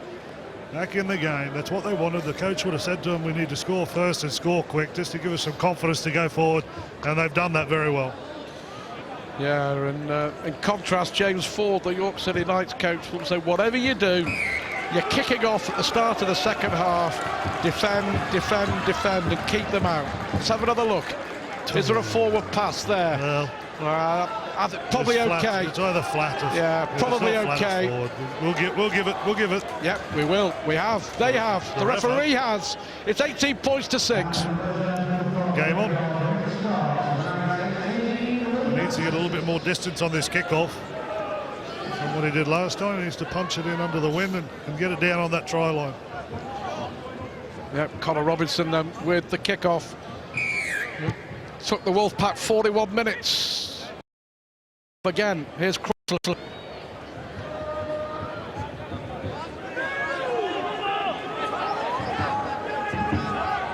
Back in the game. That's what they wanted. The coach would have said to them, we need to score first and score quick, just to give us some confidence to go forward, and they've done that very well. Yeah, and in contrast, James Ford, the York City Knights coach, will say, whatever you do, you're kicking off at the start of the second half. Defend, defend, defend, and keep them out. Let's have another look. Is there a forward pass there? Well, probably okay. It's either flat or probably okay. We'll give it. Yeah, we will. We have. They have. The referee has. It's 18 points to 6. Game on. He needs to get a little bit more distance on this kickoff from what he did last time. He needs to punch it in under the wind and get it down on that try line. Yep, Connor Robinson then with the kickoff. Took the Wolfpack 41 minutes. Again, here's Crossley.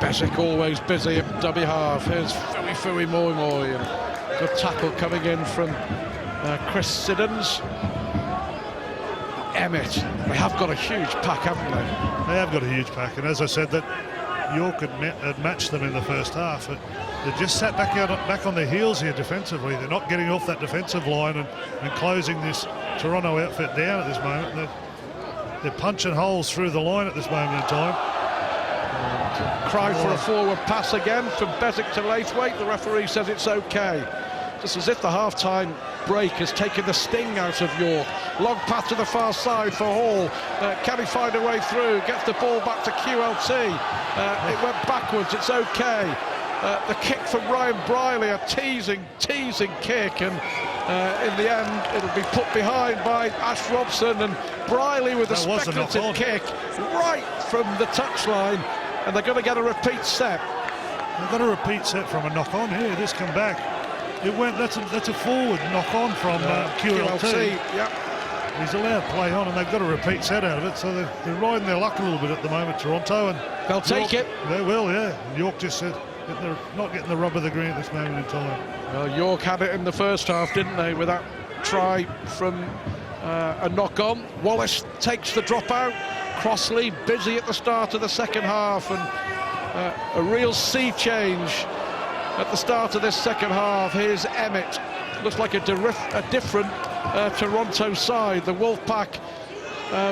Besic always busy at dummy half. Here's Fui Moi. Good tackle coming in from Chris Siddons. Emmett. They have got a huge pack, haven't they? They have got a huge pack, and as I said, that York had matched them in the first half. They just sat back on their heels here defensively. They're not getting off that defensive line and closing this Toronto outfit down at this moment. They're punching holes through the line at this moment in time. Cry for a forward pass again from Bezic to Laithwaite. The referee says it's okay. Just as if the half-time break has taken the sting out of York. Long pass to the far side for Hall. Can he find a way through? Gets the ball back to QLT. It went backwards, it's okay. The kick from Ryan Briley, a teasing kick, and in the end it'll be put behind by Ash Robson, and Briley with a speculative kick right from the touchline, and they're going to get a repeat set. They've got a repeat set from a knock-on here. This come back. It went. That's a forward knock-on from QLT. Yep. He's allowed to play on, and they've got a repeat set out of it, so they're riding their luck a little bit at the moment, Toronto, and they'll take it. They will, yeah. York just said not getting the rub of the green at this moment in time. Well, York had it in the first half, didn't they, with that try from a knock-on. Wallace takes the drop out. Crossley busy at the start of the second half, and a real sea change at the start of this second half. Here's Emmett. Looks like a different Toronto side. The Wolfpack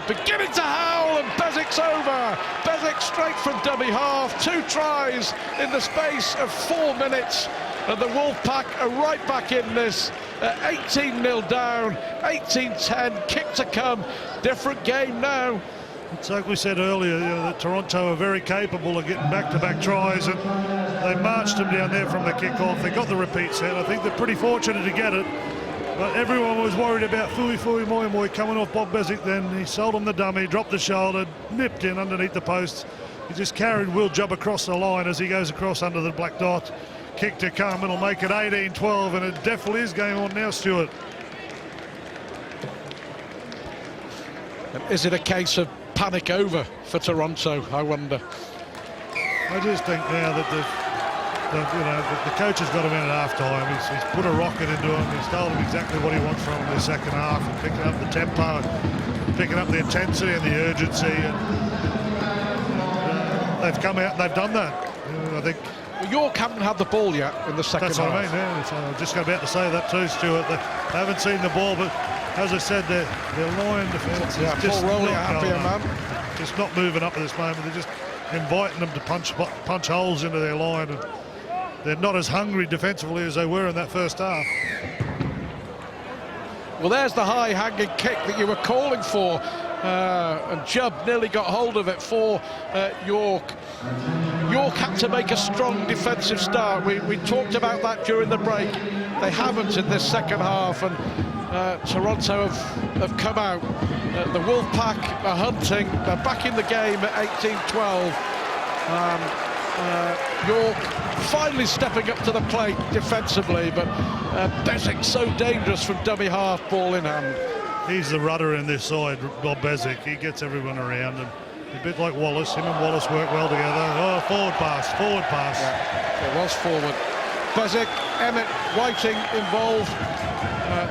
beginning to howl, and Bezic's over. Bezic straight from dummy half. 2 tries in the space of 4 minutes, and the Wolfpack are right back in this. 18-0 down, 18-10, kick to come. Different game now. It's like we said earlier, that Toronto are very capable of getting back-to-back tries, and they marched them down there from the kick-off. They got the repeat set. I think they're pretty fortunate to get it, but everyone was worried about Fui Moimoi coming off Bob Bezic. Then he sold him the dummy, dropped the shoulder, nipped in underneath the post. He just carried Will Jubb across the line as he goes across under the black dot. Kick to come, it'll make it 18-12, and it definitely is game on now, Stuart. And is it a case of panic over for Toronto, I wonder? I just think now that the coach has got him in at half-time. He's put a rocket into him. He's told him exactly what he wants from him in the second half, and picking up the tempo, and picking up the intensity and the urgency. And they've come out and they've done that. I think York haven't had the ball yet in the second half. That's what I mean, yeah. So I was just about to say that too, Stuart. They haven't seen the ball, but as I said, their line defence is just Paul Rowley, a happier man. Just not moving up at this moment. They're just inviting them to punch holes into their line, and they're not as hungry defensively as they were in that first half. Well, there's the high-hanging kick that you were calling for, and Jubb nearly got hold of it for York. York had to make a strong defensive start. We talked about that during the break. They haven't in this second half, and Toronto have come out. The Wolfpack are hunting. They're back in the game at 18-12. York finally stepping up to the plate defensively, but Bezic so dangerous from dummy half, ball in hand. He's the rudder in this side, Bob Bezic. He gets everyone around, and a bit like Wallace. Him and Wallace work well together. Oh, forward pass. Yeah, it was forward. Bezic, Emmett, Whiting involved.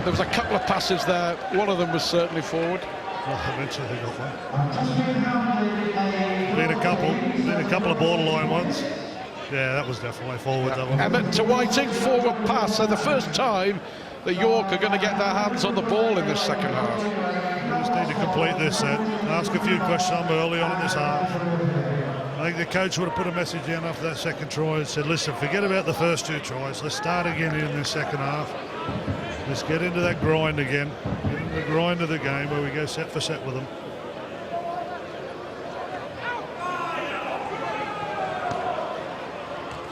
There was a couple of passes there. One of them was certainly forward. Well, eventually they got one. Been a couple of borderline ones. Yeah, that was definitely forward. Yeah. That one. Emmett to Whiting, forward pass. So the first time that York are going to get their hands on the ball in this second half. They just need to complete this set. Ask a few questions early on in this half. I think the coach would have put a message down after that second try and said, listen, forget about the first 2 tries. Let's start again in the second half. Let's get into that grind again. Get into the grind of the game where we go set for set with them.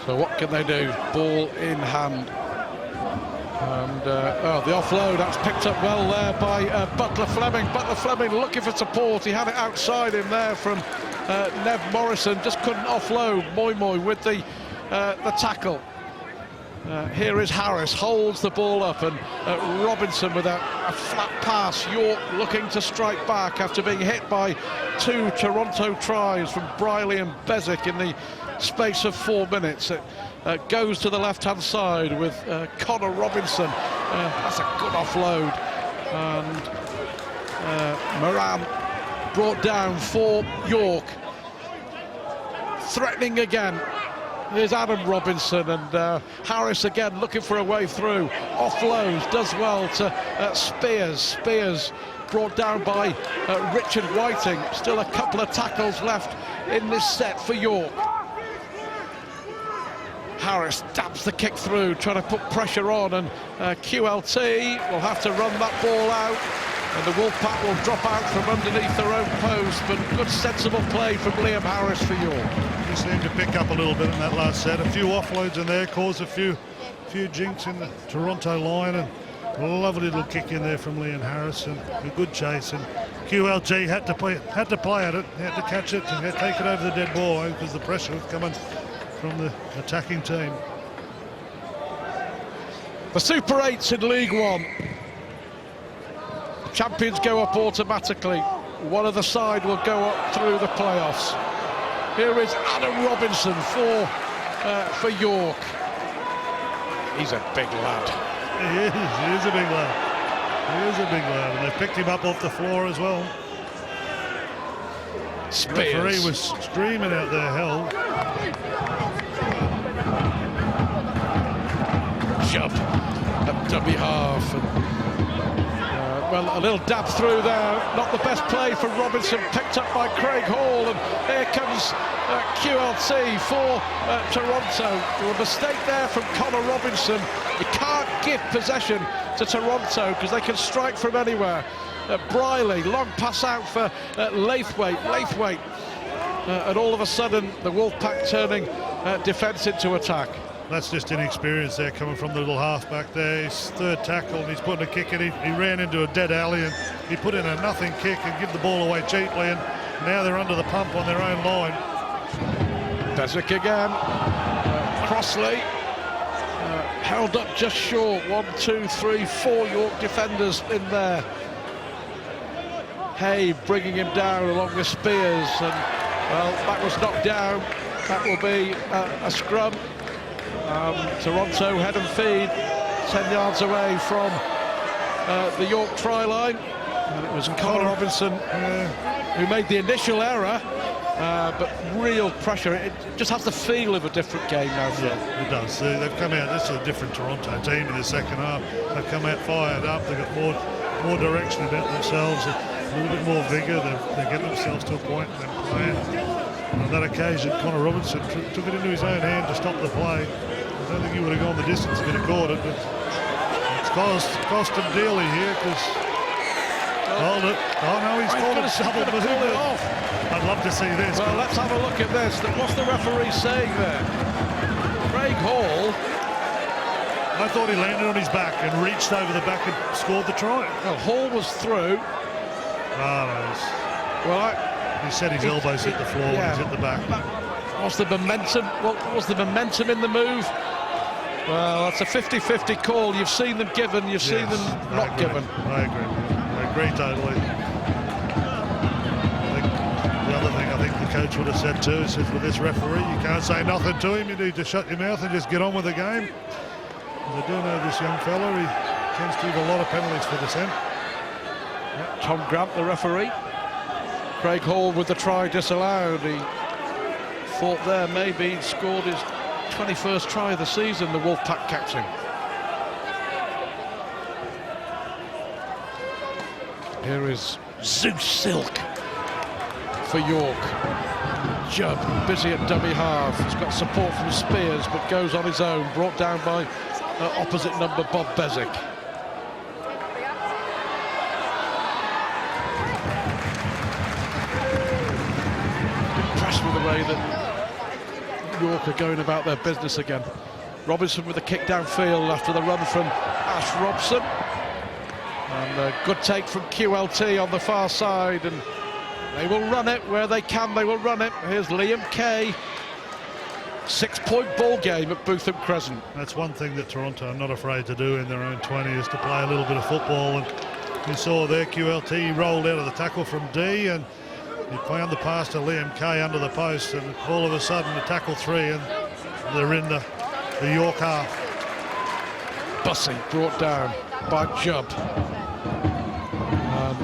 So what can they do? Ball in hand. And the offload, that's picked up well there by Butler Fleming. Butler Fleming looking for support. He had it outside him there from Nev Morrison. Just couldn't offload. Moimoi with the tackle. Here is Harris, holds the ball up, and Robinson with a flat pass. York looking to strike back after being hit by 2 Toronto tries from Briley and Bezic in the space of 4 minutes. It goes to the left-hand side with Connor Robinson. That's a good offload. And Moran brought down for York. Threatening again. Here's Adam Robinson, and Harris again looking for a way through. Offloads, does well to Spears. Spears brought down by Richard Whiting. Still a couple of tackles left in this set for York. Harris dabs the kick through, trying to put pressure on, and QLT will have to run that ball out, and the Wolfpack will drop out from underneath their own post. But good, sensible play from Liam Harris for York. He seemed to pick up a little bit in that last set. A few offloads in there caused a few jinks in the Toronto line, and a lovely little kick in there from Liam Harris, and a good chase. And QLT had to play at it, had to catch it, and take it over the dead ball because the pressure was coming from the attacking team. The Super 8s in League One. Champions go up automatically. One of the side will go up through the playoffs. Here is Adam Robinson for York. He's a big lad. He is a big lad. He is a big lad, and they picked him up off the floor as well. Spears. The referee was screaming out there, hell. Jump at dummy half. And, well, a little dab through there. Not the best play for Robinson. Picked up by Craig Hall. And here comes QLT for Toronto. A mistake there from Connor Robinson. You can't give possession to Toronto because they can strike from anywhere. Briley, long pass out for Laithwaite. And all of a sudden, the Wolfpack turning defence into attack. That's just inexperience there coming from the little halfback there. His third tackle, and he's putting a kick in. He ran into a dead alley, and he put in a nothing kick and give the ball away cheaply, and now they're under the pump on their own line. Bezic again. Crossley held up just short. 1, 2, 3, 4 York defenders in there. Hay bringing him down along with Spears, and well, that was knocked down. That will be a scrum. Toronto head and feed 10 yards away from the York try line, and it was Connor Robinson who made the initial error, but real pressure. It just has the feel of a different game now. Yeah, it does. They've come out. This is a different Toronto team in the second half. They've come out fired up. They've got more direction about themselves, a little bit more vigour. They're getting themselves to a point and then playing. And on that occasion, Connor Robinson took it into his own hand to stop the play. I don't think he would have gone the distance if he'd have caught it, but it's cost him dearly here because hold it. Oh no, he's called it double. Pull it off. I'd love to see this. Well, let's have a look at this. What's the referee saying there? Craig Hall. I thought he landed on his back and reached over the back and scored the try. Well, Hall was through. He said his elbows hit the floor when he's hit the back. What's the momentum? What was the momentum in the move? Well, that's a 50-50 call. You've seen them given, you've seen them not given. I agree totally. The other thing I think the coach would have said too is with this referee, you can't say nothing to him. You need to shut your mouth and just get on with the game. I do know this young fella, he tends to give a lot of penalties for dissent. Tom Grant, the referee. Craig Hall with the try disallowed. He thought there maybe he'd scored his 21st try of the season, the Wolfpack captain. Here is Zeus Silk for York. Judd busy at dummy half. He's got support from Spears, but goes on his own, brought down by opposite number Bob Bezic. Impressed with the way that York are going about their business again. Robinson with a kick downfield after the run from Ash Robson. And a good take from QLT on the far side, and they will run it where they can. They will run it. Here's Liam Kay. 6-point ball game at Bootham Crescent. That's one thing that Toronto are not afraid to do in their own 20, is to play a little bit of football. And you saw there QLT rolled out of the tackle from D, and he found the pass to Liam Kay under the post, and all of a sudden the tackle 3, and they're in the York half. Bussey brought down by Judd. And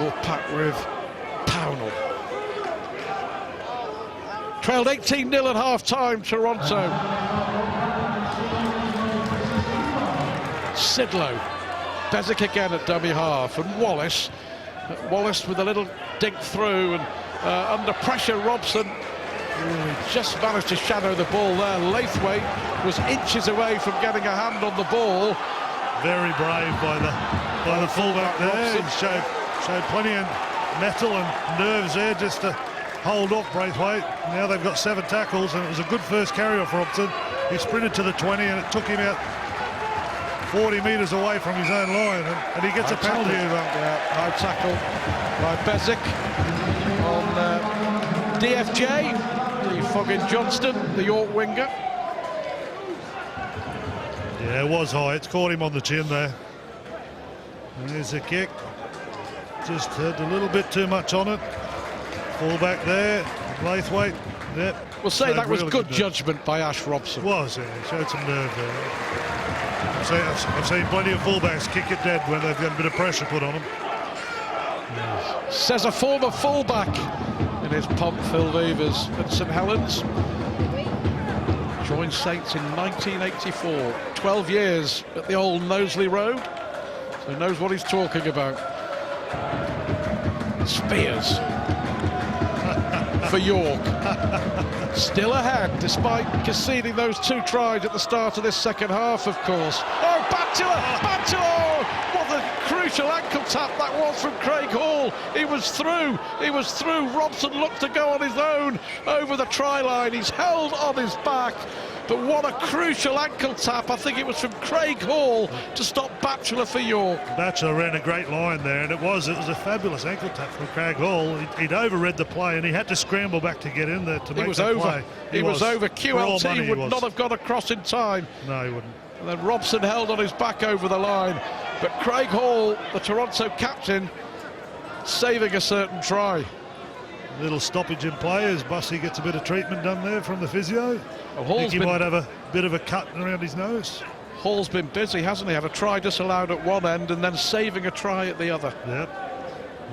Wolfpack with Pownell. Trailed 18-0 at half-time, Toronto. Sidlow. Bezic again at dummy half, and Wallace with a little dink through, and under pressure Robson He just managed to shadow the ball there. Laithwaite was inches away from getting a hand on the ball. Very brave by the fullback there. He showed plenty of mettle and nerves there just to hold off Braithwaite. Now they've got 7 tackles, and it was a good first carry off Robson. He sprinted to the 20, and it took him out 40 metres away from his own line, and he gets a penalty. High tackle by Bezic on DFJ, the Foggin Johnston, the York winger. Yeah, it was high. It's caught him on the chin there. And there's a kick. Just had a little bit too much on it. Full back there. Laithwaite. Yep. We'll say that was really good judgment by Ash Robson. It was, yeah. He showed some nerve there. I've seen plenty of fullbacks kick it dead when they've got a bit of pressure put on them. Says a former fullback in his pump, Phil Weavers at St Helens. Joined Saints in 1984. 12 years at the old Knowsley Road. So he knows what he's talking about. Spears for York. Still ahead, despite conceding those 2 tries at the start of this second half, of course. Oh, Batula! What a crucial ankle tap that was from Craig Hall. He was through. Robson looked to go on his own over the try line. He's held on his back. But what a crucial ankle tap. I think it was from Craig Hall to stop Batchelor for York. Batchelor ran a great line there, and it was a fabulous ankle tap from Craig Hall. He'd overread the play, and he had to scramble back to get in there to make that play. He was over. QLT would not have got across in time. No, he wouldn't. And then Robson held on his back over the line. But Craig Hall, the Toronto captain, saving a certain try. Little stoppage in play as Bussey gets a bit of treatment done there from the physio. Well, I think he might have a bit of a cut around his nose. Hall's been busy, hasn't he? Had a try disallowed at one end and then saving a try at the other. Yep,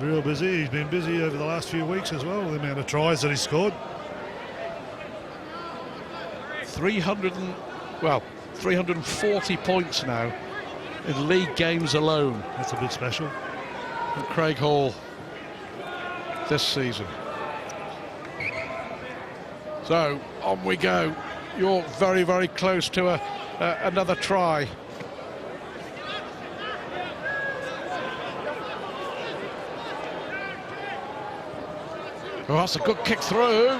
real busy. He's been busy over the last few weeks as well, the amount of tries that he scored. 340 points now in league games alone. That's a bit special. From Craig Hall this season. So on we go. York very, very close to another try. Oh, that's a good kick through.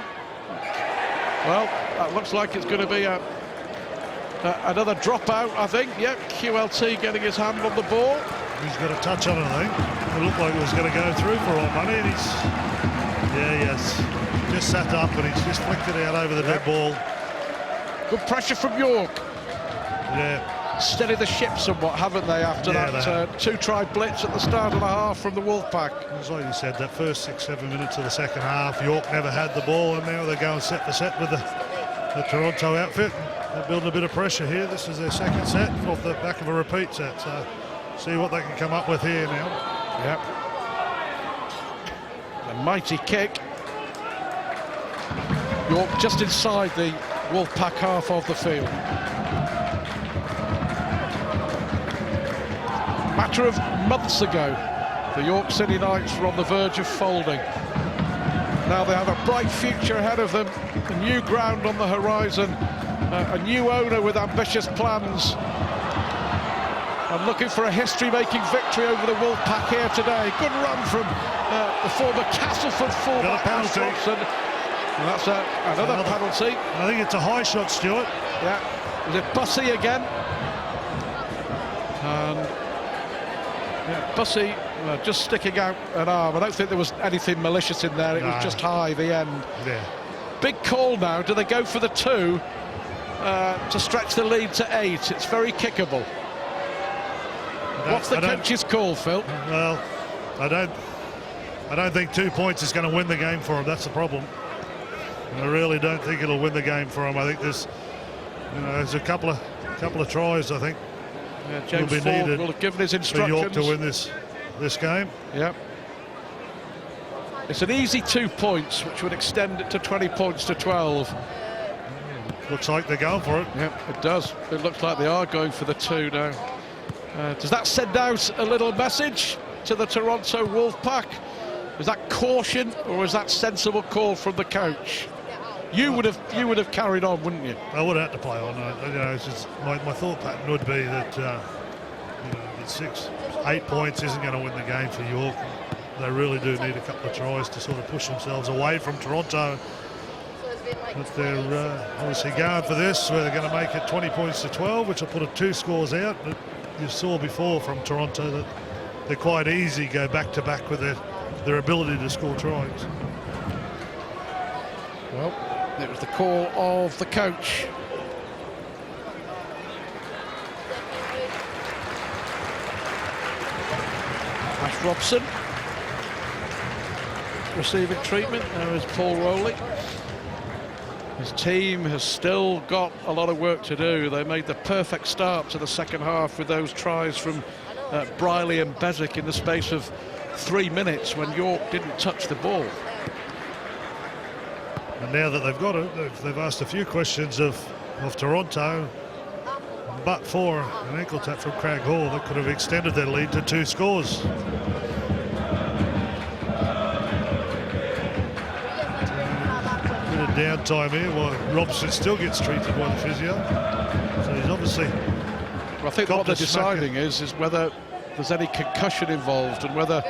Well, that looks like it's going to be another dropout, I think. Yep, QLT getting his hand on the ball. He's got a touch on it, I think. It looked like it was going to go through for all money, and yes, just sat up and he's just flicked it out over the dead ball. Good pressure from York. Yeah. Steady the ship somewhat, haven't they, after that 2-try blitz at the start of the half from the Wolfpack. As like you said, that first 6-7 minutes of the second half, York never had the ball, and now they're going set for set with the Toronto outfit. They're building a bit of pressure here. This is their second set off the back of a repeat set, so see what they can come up with here now. Yep. A mighty kick. York just inside the Wolfpack half of the field. Matter of months ago, the York City Knights were on the verge of folding. Now they have a bright future ahead of them, a new ground on the horizon, a new owner with ambitious plans. And looking for a history-making victory over the Wolfpack here today. Good run from the former Castleford fullback Ash Robson. And that's another penalty. I think it's a high shot, Stuart. Yeah. Is it Bussey again? And Bussey just sticking out an arm. I don't think there was anything malicious in there. It was just high, the end. Yeah. Big call now. Do they go for the 2 to stretch the lead to 8? It's very kickable. What's the coach's call, Phil? Well, I don't think 2 points is going to win the game for him. That's the problem. I really don't think it'll win the game for him. I think there's a couple of tries. I think James will be Ford needed will have given his instructions for York to win this game. Yep. It's an easy 2 points, which would extend it to 20 points to 12. Looks like they're going for it. Yep, it does. It looks like they are going for the 2 now. Does that send out a little message to the Toronto Wolfpack? Is that caution, or is that sensible call from the coach? You would have carried on, wouldn't you? I would have had to play on. It's just my thought pattern would be that that 6-8 points isn't going to win the game for York. They really do need a couple of tries to sort of push themselves away from Toronto. But they're obviously going for this, where they're going to make it 20 points to 12, which will put it 2 scores out. But you saw before from Toronto that they're quite easy, go back-to-back with their ability to score tries. Well, it was the call of the coach. Ash Robson receiving treatment. There is Paul Rowley. His team has still got a lot of work to do. They made the perfect start to the second half with those tries from Brierley and Bezic in the space of 3 minutes when York didn't touch the ball. And now that they've got it, they've asked a few questions of Toronto. But for an ankle tap from Craig Hall, that could have extended their lead to 2 scores. Bit of downtime here while Robson still gets treated by the physio. So he's obviously... Well, I think what they're deciding is whether there's any concussion involved and whether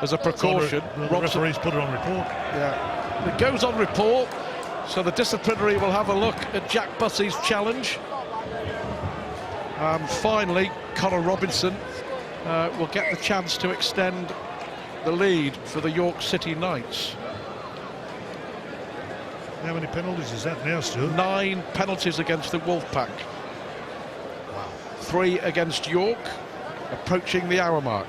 as a precaution... The referee's put it on report. Yeah, it goes on report, so the disciplinary will have a look at Jack Bussey's challenge. And finally, Connor Robinson will get the chance to extend the lead for the York City Knights. How many penalties is that now, Stuart? 9 penalties against the Wolfpack. Wow. 3 against York, approaching the hour mark.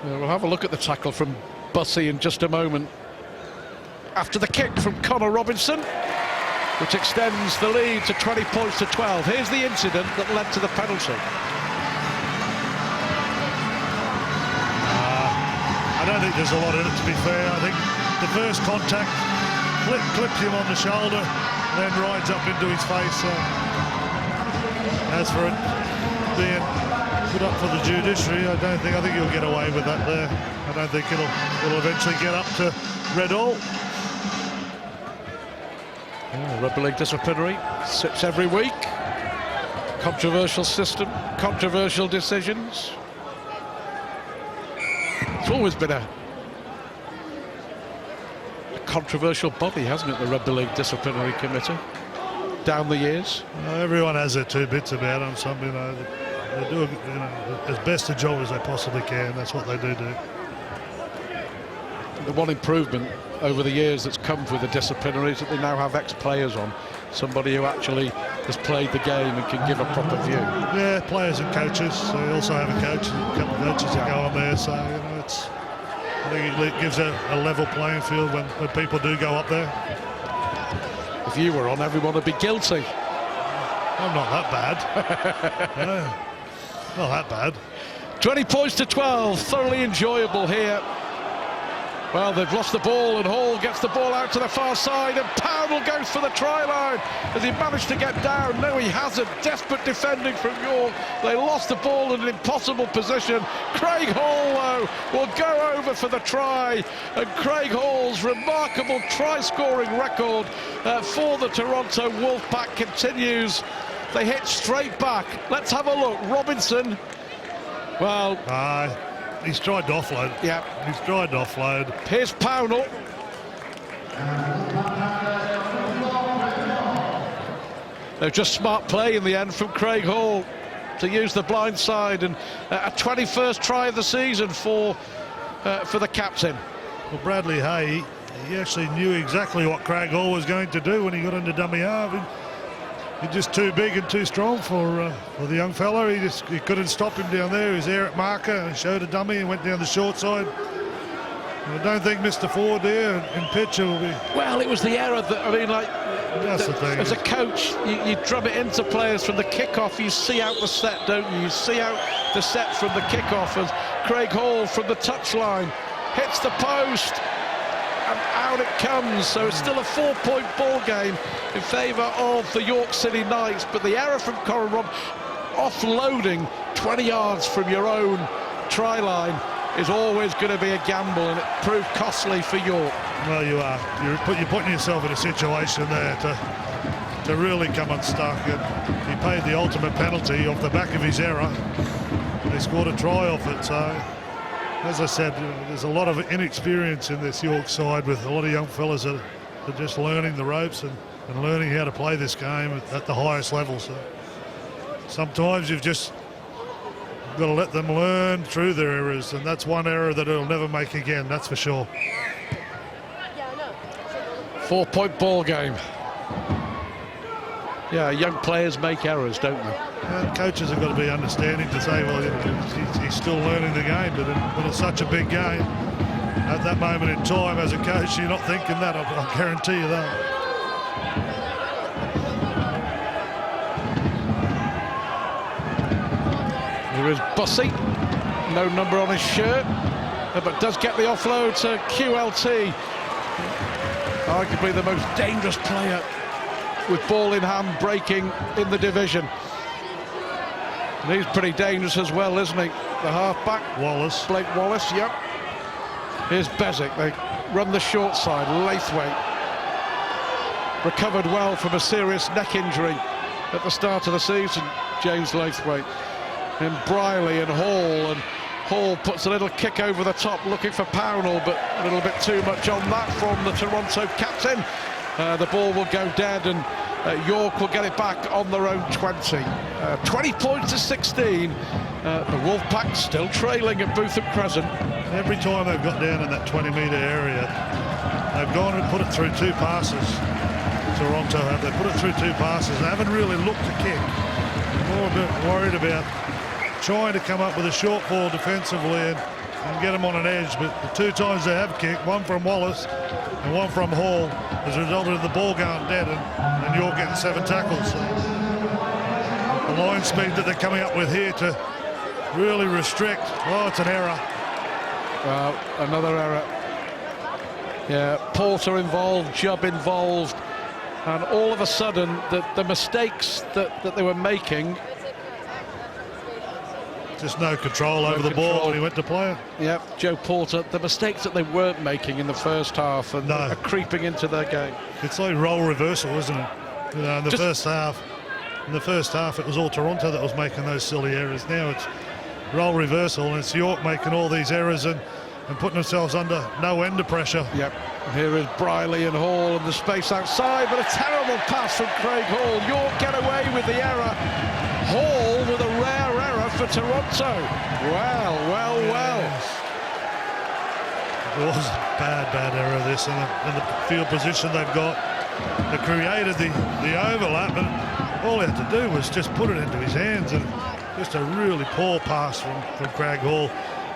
We'll have a look at the tackle from Bussey in just a moment. After the kick from Connor Robinson, which extends the lead to 20 points to 12. Here's the incident that led to the penalty. I don't think there's a lot in it, to be fair. I think the first contact clips him on the shoulder, then rides up into his face. As for it being put up for the judiciary, I think he'll get away with that there. I don't think it'll eventually get up to Red Hall. Rugby League disciplinary sits every week. Controversial system, controversial decisions. It's always been a controversial body, hasn't it, the Rugby League Disciplinary Committee, down the years? Everyone has their 2 bits about them. Some, they do as best a job as they possibly can. That's what they do. The one improvement over the years that's come with the disciplinary is that they now have ex-players on, somebody who actually has played the game and can give a proper view. Yeah, players and coaches. So they also have a coach, a couple of coaches that go on there. So I think it gives a level playing field when people do go up there. If you were on, everyone would be guilty. I'm not that bad. No, not that bad. 20 points to 12, thoroughly enjoyable here. Well, they've lost the ball, and Hall gets the ball out to the far side, and Pownall goes for the try line. Has he managed to get down? No, he hasn't. Desperate defending from York. They lost the ball in an impossible position. Craig Hall, though, will go over for the try, and Craig Hall's remarkable try-scoring record for the Toronto Wolfpack continues. They hit straight back. Let's have a look. Robinson, well... He's tried to offload. Yeah. He's tried to offload. Here's Pownall. They're just smart play in the end from Craig Hall to use the blind side, and a 21st try of the season for the captain. Well, Bradley Hay, he actually knew exactly what Craig Hall was going to do when he got into dummy half. He's just too big and too strong for the young fella. He couldn't stop him down there. He was there at marker and showed a dummy and went down the short side. And I don't think Mr. Ford there in picture will be... Well, it was the error that, I mean, like, that's the thing. As a coach, you drum it into players from the kickoff. You see out the set, don't you? You see out the set from the kickoff as Craig Hall from the touchline hits the post. And out it comes, so it's still a 4-point ball game in favour of the York City Knights. But the error from Connor Rob, offloading 20 yards from your own try line is always going to be a gamble, and it proved costly for York. Well, you are. You're putting yourself in a situation there to really come unstuck. And he paid the ultimate penalty off the back of his error. They scored a try off it. So, as I said, there's a lot of inexperience in this York side, with a lot of young fellas that are just learning the ropes and learning how to play this game at the highest level. So sometimes you've just got to let them learn through their errors, and that's one error that they'll never make again, that's for sure. 4-point ball game. Yeah, young players make errors, don't they? And coaches have got to be understanding to say, well, he's still learning the game, but it's such a big game. At that moment in time, as a coach, you're not thinking that, I'll guarantee you that. Here is Bussey, no number on his shirt, but does get the offload to QLT. Arguably the most dangerous player with ball in hand breaking in the division. And he's pretty dangerous as well, isn't he? The half-back. Wallace. Blake Wallace, yep. Here's Bezic. They run the short side. Laithwaite recovered well from a serious neck injury at the start of the season, James Laithwaite. And Briley and Hall puts a little kick over the top looking for Pownall, but a little bit too much on that from the Toronto captain. The ball will go dead, and York will get it back on their own 20. 20 points to 16. The Wolfpack still trailing at Bootham Crescent. Every time they've got down in that 20-metre area, they've gone and put it through two passes. Toronto have. They put it through two passes. They haven't really looked to kick. They're more a bit worried about trying to come up with a short ball defensively and get them on an edge. But the two times they have kicked, one from Wallace and one from Hall, has resulted in the ball going dead and York getting 7 tackles. So the line speed that they're coming up with here to really restrict. Oh, it's an error. Another error. Yeah, Porter involved, Jubb involved, and all of a sudden the mistakes that they were making. Just no control over the ball when he went to play it. Yep, Joe Porter, the mistakes that they weren't making in the first half and are creeping into their game. It's like role reversal, isn't it? You know, in the first half. In the first half, it was all Toronto that was making those silly errors. Now it's role reversal, and it's York making all these errors and putting themselves under no end of pressure. Yep. Here is Briley and Hall in the space outside, but a terrible pass from Craig Hall. York get away with the error. Hall with a rare error for Toronto. Well. It was a bad error, this, and the field position they've got. They created the overlap, and all he had to do was just put it into his hands, and just a really poor pass from Craig Hall.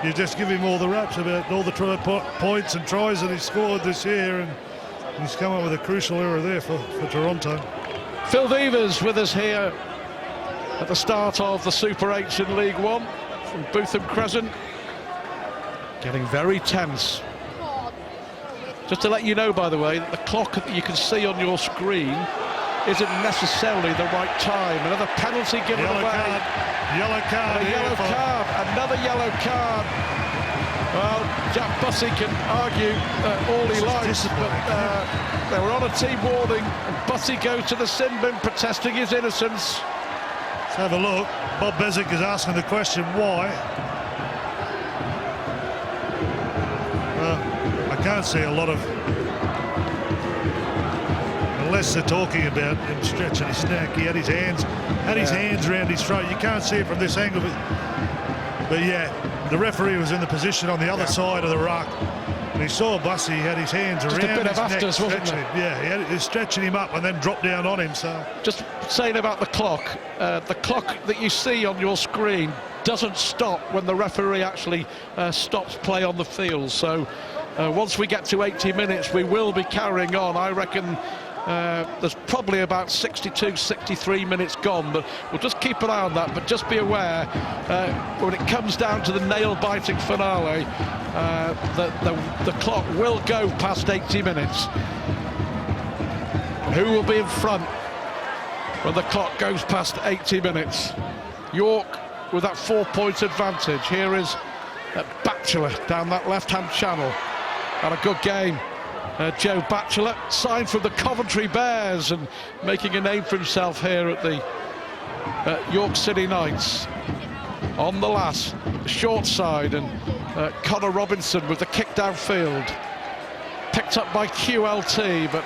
You just give him all the raps about all the points and tries that he scored this year, and he's come up with a crucial error there for Toronto. Phil Devers with us here at the start of the Super 8s in League One from Bootham Crescent. Getting very tense. Just to let you know, by the way, that the clock that you can see on your screen isn't necessarily the right time. Another penalty given away. Yellow card. Another yellow card. Well, Jack Bussey can argue all he likes, but they were on a team warning, and Bussey goes to the sin bin protesting his innocence. Let's have a look. Bob Bezic is asking the question, why? I can't see a lot of, unless they're talking about him stretching his neck. He had his hands around his throat. You can't see it from this angle, but yeah, the referee was in the position on the other side of the ruck, and he saw Bussey had his hands just around a bit his of neck, afters, wasn't stretching him. Yeah, he was stretching him up and then dropped down on him. So just saying about the clock that you see on your screen doesn't stop when the referee actually stops play on the field. So once we get to 80 minutes, we will be carrying on. I reckon there's probably about 62, 63 minutes gone, but we'll just keep an eye on that. But just be aware, when it comes down to the nail-biting finale, the clock will go past 80 minutes. Who will be in front when the clock goes past 80 minutes? York with that 4-point advantage. Here is Batchelor down that left-hand channel. Had a good game. Joe Batchelor, signed from the Coventry Bears and making a name for himself here at the York City Knights. On the last, short side, and Connor Robinson with the kick downfield. Picked up by QLT, but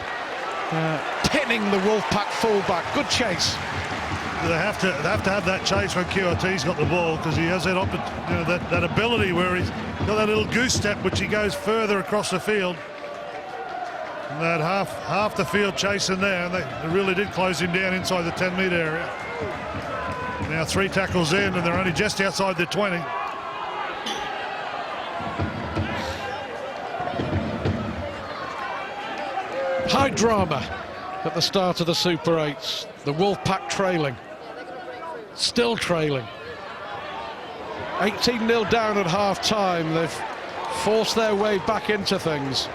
pinning the Wolfpack fullback. Good chase. They have to have that chase when QLT's got the ball, because he has that ability where he's got that little goose step which he goes further across the field. And that half the field chasing there, and they really did close him down inside the 10-metre area. Now 3 tackles in, and they're only just outside the 20. High drama at the start of the Super 8s. The Wolfpack trailing. Still trailing. 18-0 down at half-time. They've forced their way back into things.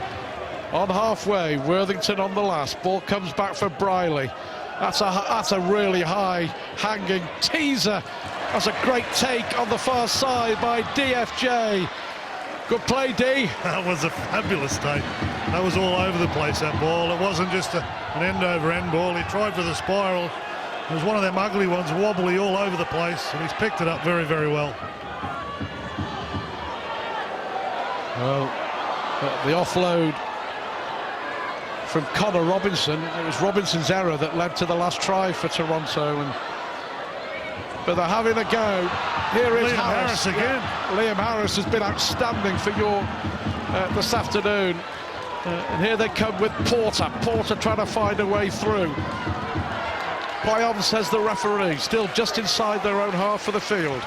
On halfway, Worthington on the last. Ball comes back for Briley. That's a really high hanging teaser. That's a great take on the far side by DFJ. Good play, D. That was a fabulous take. That was all over the place, that ball. It wasn't just an end-over-end ball. He tried for the spiral. It was one of them ugly ones, wobbly all over the place, and he's picked it up very, very well. Well, the offload from Connor Robinson. It was Robinson's error that led to the last try for Toronto, but they're having a go. Here is Liam Harris again. Yeah, Liam Harris has been outstanding for York this afternoon. And here they come with Porter. Porter trying to find a way through. Play on, says the referee. Still just inside their own half of the field.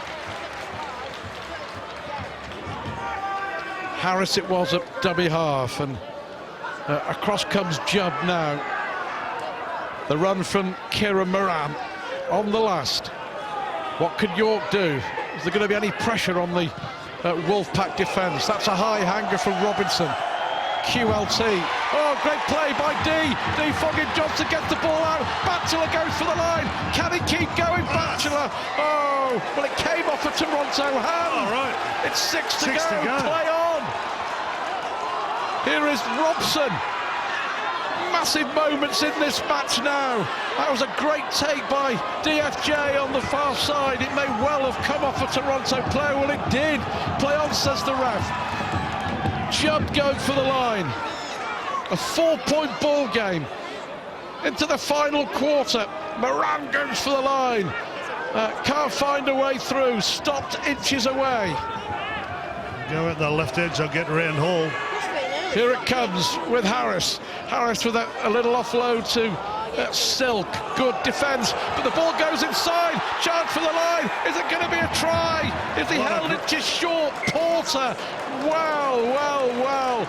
Harris it was at dummy half, and across comes Jubb now. The run from Kieran Moran on the last. What could York do? Is there going to be any pressure on the Wolfpack defence? That's a high hanger from Robinson. QLT. Oh, great play by D. D. Foggin-Johnson gets the ball out. Batchelor goes for the line. Can he keep going, Batchelor? Oh, well, it came off a Toronto hand. All right. It's 6 to go. Play on. Here is Robson. Massive moments in this match now. That was a great take by DFJ on the far side. It may well have come off a Toronto player. Well, it did. Play on, says the ref. Jubb going for the line. A 4-point ball game. Into the final quarter. Moran goes for the line. Can't find a way through. Stopped inches away. Go at the left edge, they'll get around Hall. Here it comes with Harris. Harris with a little offload to Silk. Good defence, but the ball goes inside. Chance for the line. Is it going to be a try? Is he held it just short? Porter. Wow, wow, wow.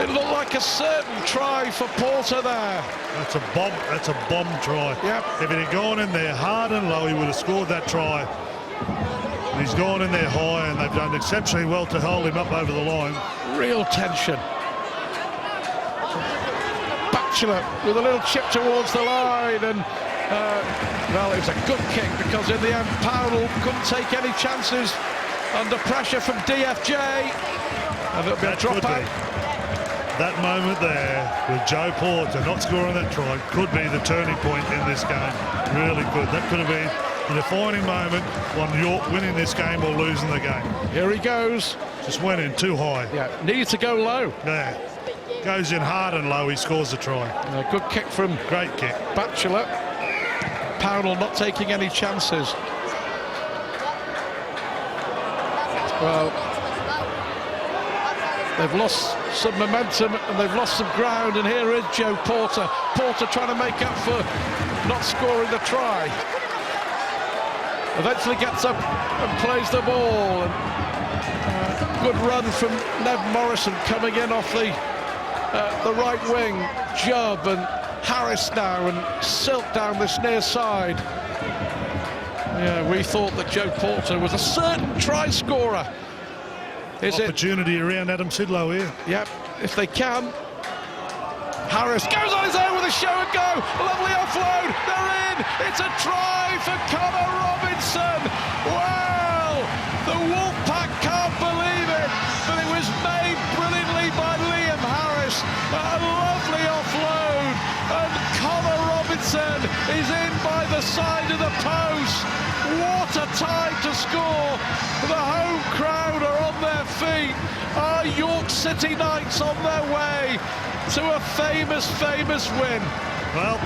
It looked like a certain try for Porter there. That's a bomb try. Yep. If it had gone in there hard and low, he would have scored that try. He's gone in there high, and they've done exceptionally well to hold him up over the line. Real tension. Batchelor with a little chip towards the line, and well, it was a good kick, because in the end Powell couldn't take any chances under pressure from DFJ, and it'll be a drop out. That moment there with Joe Porter not scoring that try could be the turning point in this game. Really good. That could have been the defining moment on York winning this game or losing the game. Here he goes. Just went in too high. Yeah, needed to go low. Yeah. Goes in hard and low, he scores the try. Good kick from Great kick. Batchelor. Powell not taking any chances. Well, they've lost some momentum and they've lost some ground, and here is Joe Porter. Porter trying to make up for not scoring the try. Eventually gets up and plays the ball. And, good run from Nev Morrison coming in off the right wing. Jubb and Harris now, and Silk down this near side. Yeah, we thought that Joe Porter was a certain try scorer. Is opportunity around Adam Sidlow here. Yep, if they can. Harris goes on his own with a show and go. Lovely offload. They're in. It's a try for Connor Robinson. Wow! The Wolfpack can't believe is made brilliantly by Liam Harris. A lovely offload, and Connor Robinson is in by the side of the post. What a time to score. The home crowd are on their feet. Our York City Knights on their way to a famous win. Well,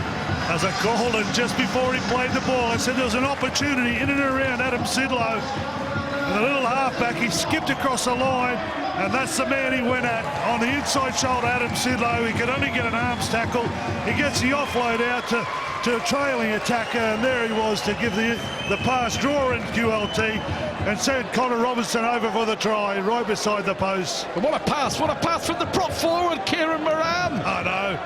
as I called it just before he played the ball, I said there was an opportunity in and around Adam Sidlow. And the little halfback, he skipped across the line, and that's the man he went at. On the inside shoulder, Adam Sidlow, he could only get an arms tackle. He gets the offload out to a trailing attacker, and there he was to give the pass, draw in QLT, and send Connor Robinson over for the try, right beside the post. And what a pass from the prop forward, Kieran Moran. I know,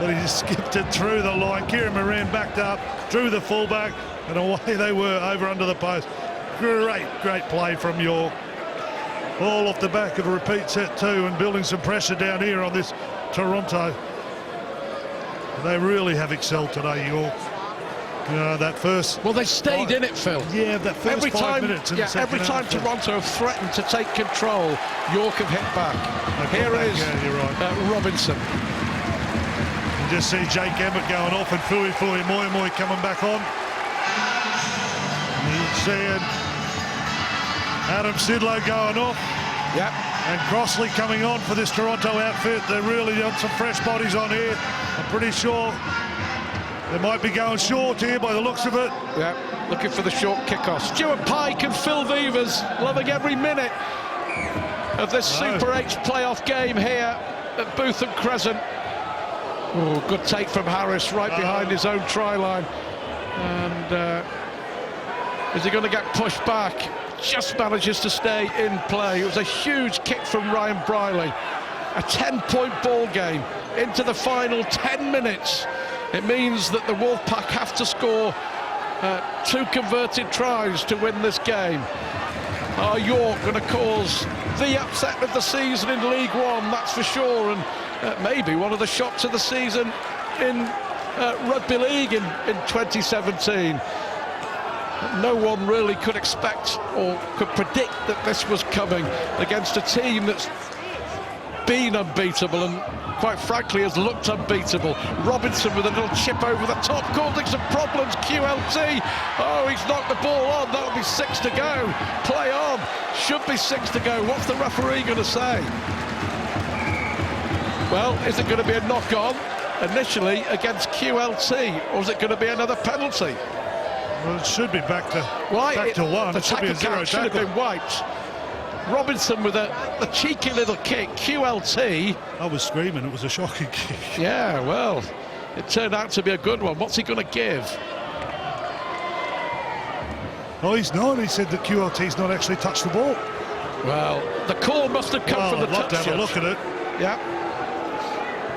but he just skipped it through the line. Kieran Moran backed up, drew the fullback, and away they were over under the post. Great play from York. All off the back of a repeat set two and building some pressure down here on this Toronto. They really have excelled today, York. You know, that first... Well, they stayed in it, Phil. Yeah, that first 5 minutes in the second every time half. Toronto have threatened to take control, York have hit back. Here is you're right. Robinson. You just see Jake Emmett going off and Fui Moi coming back on. And you're seeing Adam Sidlow going off. Yep. And Crossley coming on for this Toronto outfit. They really got some fresh bodies on here. I'm pretty sure they might be going short here by the looks of it. Yeah, looking for the short kickoff. Stuart Pike and Phil Vivers loving every minute of this Super H playoff game here at Bootham Crescent. Oh, good take from Harris right behind his own try line. And is he going to get pushed back? Just manages to stay in play. It was a huge kick from Ryan Briley. A 10-point ball game into the final 10 minutes. It means that the Wolfpack have to score 2 converted tries to win this game. Are York going to cause the upset of the season in League One? That's for sure, and maybe one of the shocks of the season in Rugby League in 2017. No one really could expect or could predict that this was coming against a team that's been unbeatable and quite frankly has looked unbeatable. Robinson with a little chip over the top, causing some problems. QLT, oh, he's knocked the ball on. That'll be 6 to go. Play on, should be 6 to go. What's the referee going to say? Well, is it going to be a knock on initially against QLT, or is it going to be another penalty? Well, it should be back to one. The it should be a zero should have been wiped. Robinson with a cheeky little kick. QLT. I was screaming. It was a shocking kick. Yeah, well, it turned out to be a good one. What's he going to give? Oh, he's not. He said that QLT's not actually touched the ball. Well, the call must have come from the touch judge. I'd love to have a look at it. Yeah.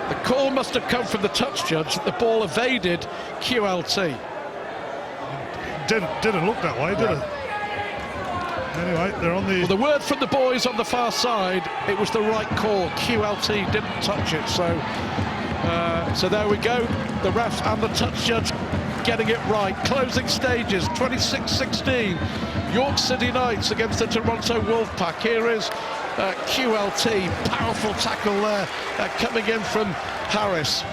The call must have come from the touch judge that the ball evaded QLT. Didn't look that way, did it? Anyway, they're on the... Well, the word from the boys on the far side, it was the right call. QLT didn't touch it, so there we go. The ref and the touch judge getting it right. Closing stages, 26-16. York City Knights against the Toronto Wolfpack. Here is QLT. Powerful tackle there coming in from Harris.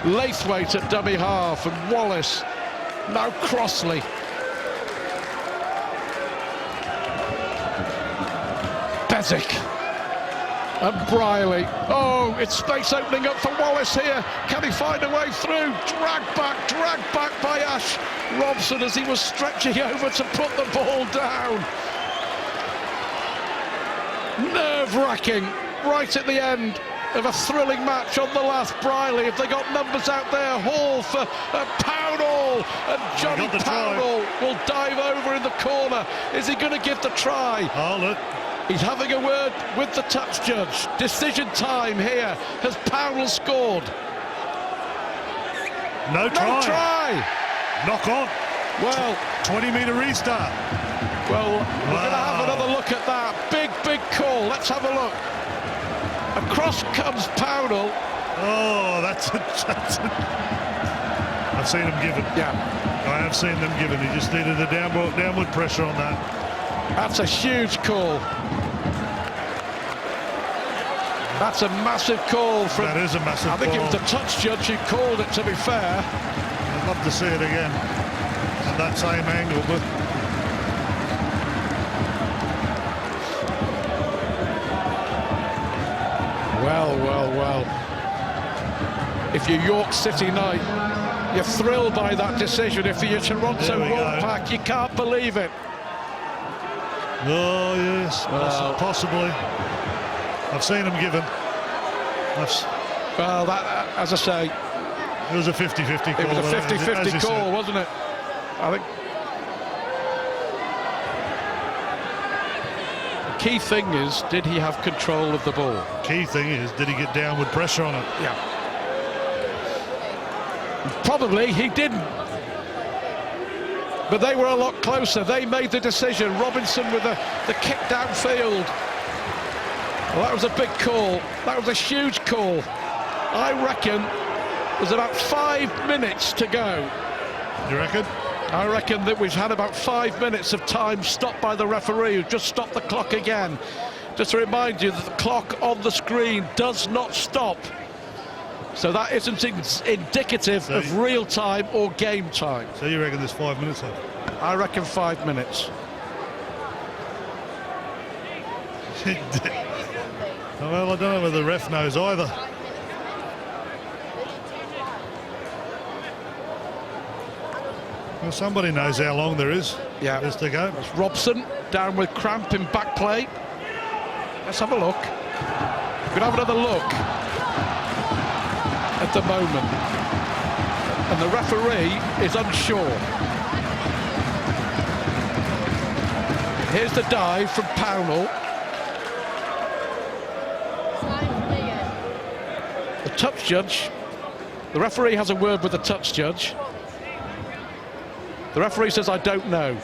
Laithwaite at dummy half, and Wallace. Now Crossley. Bezic and Briley. Oh, it's space opening up for Wallace here. Can he find a way through? Dragged back by Ash Robson as he was stretching over to put the ball down. Nerve-wracking right at the end of a thrilling match on the last. Briley, if they got numbers out there, Hall for Pownall, and Johnny Pownall will dive over in the corner. Is he going to give the try? Hold it. He's having a word with the touch judge. Decision time here. Has Pownall scored? No try. Knock on. Well, 20-metre restart. Well, we're going to have another look at that. Big call. Let's have a look. Across comes Pownall. Oh, that's it. I've seen him given. Yeah. I have seen them given. He just needed a downward pressure on that. That's a huge call. That's a massive call from... That is a massive I think call. it was the touch judge who called it, to be fair. I'd love to see it again at that same angle, but Well. If you're York City Knight, you're thrilled by that decision. If you're Toronto There we go. Wolfpack, you can't believe it. oh yes, possibly. I've seen them given. Well, that, as I say, It was a 50-50 call. it was a but as you 50-50 call, said, wasn't it? I think the key thing is, did he have control of the ball? key thing is, did he get downward pressure on it? Yeah. Probably he didn't. But they were a lot closer. They made the decision. Robinson with the kick downfield. Well, that was a big call. That was a huge call. I reckon there's about 5 minutes to go. You reckon? I reckon that we've had about 5 minutes of time stopped by the referee, who just stopped the clock again. Just to remind you that the clock on the screen does not stop. So that isn't indicative of real time or game time. So you reckon there's 5 minutes left? I reckon 5 minutes. Well, I don't know whether the ref knows either. Well, somebody knows how long there is. Yeah. Is to go. It's Robson down with cramp in back play. Let's have a look. We're going to have another look at the moment. And the referee is unsure. Here's the dive from Pownall. The touch judge. The referee has a word with the touch judge. The referee says, I don't know.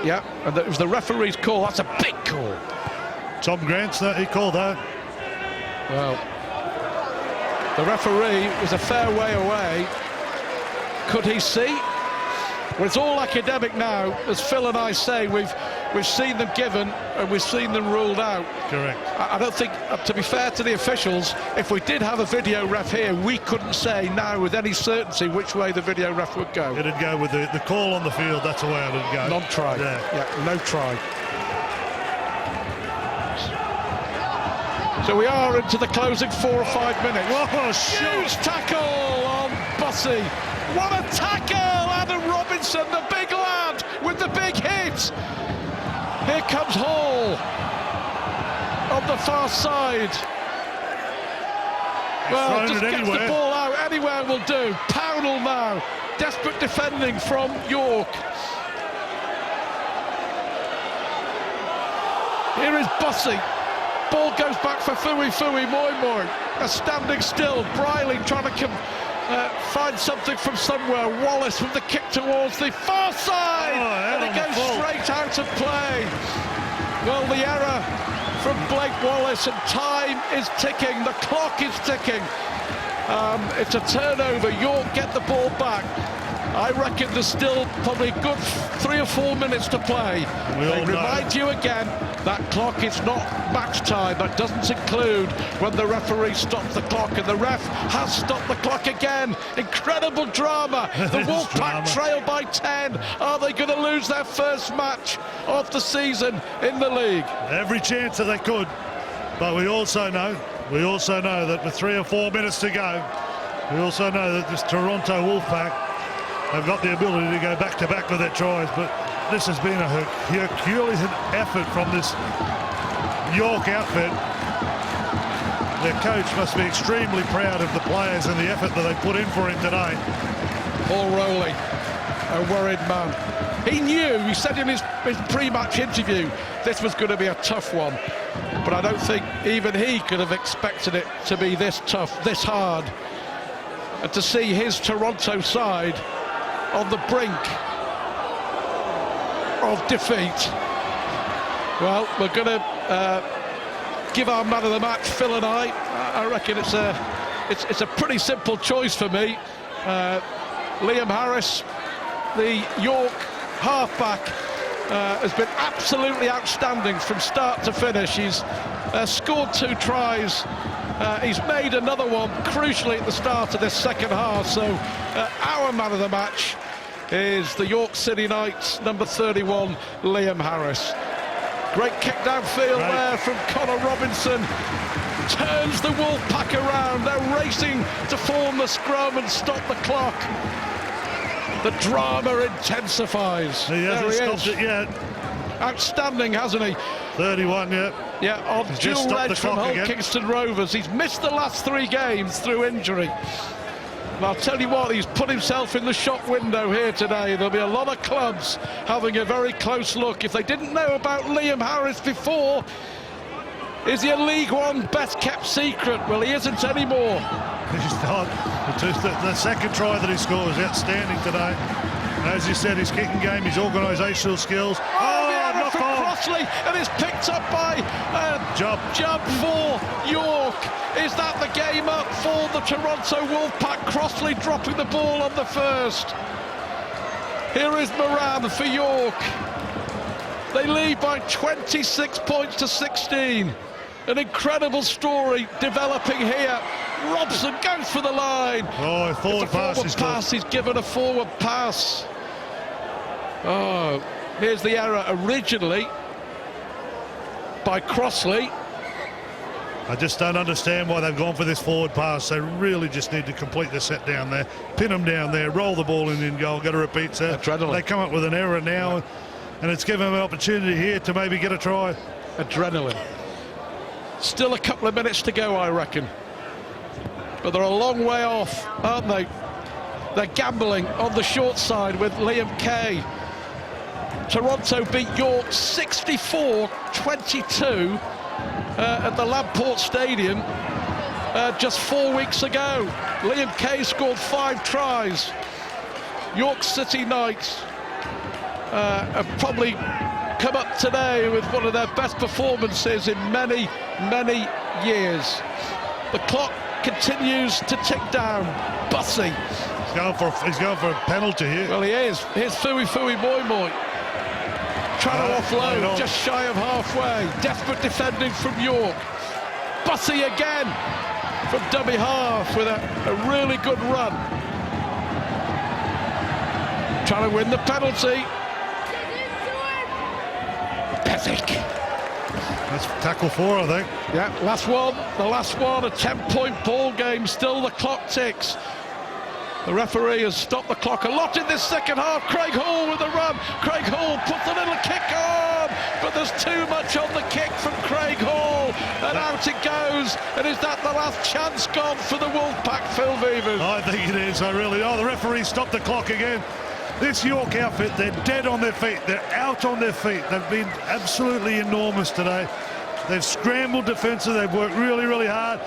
Yeah, and it was the referee's call. That's a big call. Tom Grant's that he called that. Well, the referee was a fair way away. Could he see? Well, it's all academic now. As Phil and I say, we've seen them given and we've seen them ruled out. Correct. I don't think, to be fair to the officials, if we did have a video ref here, we couldn't say now with any certainty which way the video ref would go. It'd go with the call on the field. That's the way it'd go. Non-try. Yeah, no try. So we are into the closing 4 or 5 minutes. Whoa, Huge tackle on Bussey. What a tackle! Adam Robinson, the big lad, with the big hit. Here comes Hall on the far side. Well, just gets the ball out. Anywhere will do. Pownall now. Desperate defending from York. Here is Bussey. Ball goes back for Fui Moimoi. Standing still. Briley trying to find something from somewhere. Wallace with the kick towards the far side. And it goes straight out of play. Well, the error from Blake Wallace, and time is ticking. The clock is ticking. It's a turnover. York get the ball back. I reckon there's still probably a good 3 or 4 minutes to play. I remind you again, that clock is not match time. That doesn't include when the referee stops the clock, and the ref has stopped the clock again. Incredible drama. The Wolfpack trail by 10. Are they going to lose their first match of the season in the league? Every chance that they could. But we also know that with 3 or 4 minutes to go, we also know that this Toronto Wolfpack have got the ability to go back-to-back with their tries, but this has been a Herculean effort from this York outfit. Their coach must be extremely proud of the players and the effort that they put in for him today. Paul Rowley, a worried man. He knew, he said in his pre-match interview, this was going to be a tough one, but I don't think even he could have expected it to be this tough, this hard. And to see his Toronto side on the brink of defeat. Well, we're going to give our man of the match, Phil and I reckon it's a pretty simple choice for me. Liam Harris, the York halfback, has been absolutely outstanding from start to finish. He's scored 2 tries. He's made another one crucially at the start of this second half. So our man of the match is the York City Knights, number 31, Liam Harris. Great kick downfield there from Connor Robinson. Turns the Wolfpack around. They're racing to form the scrum and stop the clock. The drama intensifies. He hasn't stopped it yet. Outstanding, hasn't he? 31, yeah. Yeah, on dual red from Hull Kingston Rovers. He's missed the last 3 games through injury. And I'll tell you what, he's put himself in the shop window here today. There'll be a lot of clubs having a very close look. If they didn't know about Liam Harris before, is he a League One best kept secret? Well, he isn't anymore. He's not. The second try that he scores is outstanding today. As you said, his kicking game, his organisational skills. Knocked from Crossley, and it's picked up by Jubb for York. Is that the game up for the Toronto Wolfpack? Crossley dropping the ball on the first. Here is Moran for York. They lead by 26 points to 16. An incredible story developing here. Robson goes for the line. Oh, forward pass. He's given a forward pass. Oh, here's the error originally by Crossley. I just don't understand why they've gone for this forward pass. They really just need to complete the set down there, pin them down there, roll the ball in goal, get a repeat set. Adrenaline. They come up with an error now, and it's given them an opportunity here to maybe get a try. Adrenaline. Still a couple of minutes to go, I reckon. But they're a long way off, aren't they? They're gambling on the short side with Liam Kay. Toronto beat York 64-22 at the Lamport Stadium just 4 weeks ago. Liam Kay scored 5 tries. York City Knights have probably come up today with one of their best performances in many, many years. The clock continues to tick down. Bussey. He's going for a penalty here. Well, he is. Here's Fui Moi Moi. Trying to offload, just shy of halfway. Desperate defending from York. Bussey again from dummy half with a really good run. Trying to win the penalty. Pethick. That's tackle 4, I think. Yeah, last one. The last one, a 10-point ball game. Still the clock ticks. The referee has stopped the clock a lot in this second half. Craig Hall with a run. Craig Hall puts a little kick on, but there's too much on the kick from Craig Hall, and out it goes. And is that the last chance gone for the Wolfpack, Phil Vevers? I think it is. The referee stopped the clock again. This York outfit, they're dead on their feet. They're out on their feet. They've been absolutely enormous today. They've scrambled defensive. They've worked really, really hard.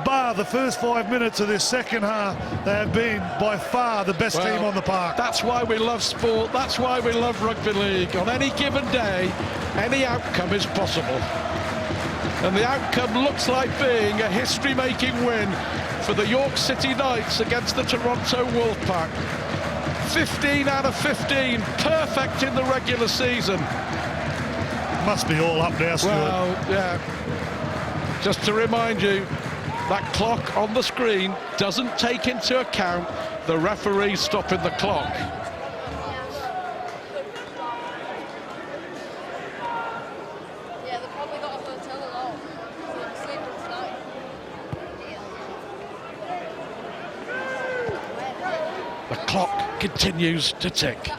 Bar the first 5 minutes of this second half, they have been by far the best team on the park. That's why we love sport. That's why we love rugby league. On any given day, any outcome is possible. And the outcome looks like being a history-making win for the York City Knights against the Toronto Wolfpack. 15 out of 15, perfect in the regular season. Must be all up now, Stuart. Well, yeah. Just to remind you, that clock on the screen doesn't take into account the referee stopping the clock. Yeah, they probably got a hotel alone. So they're sleeping tonight. The clock continues to tick.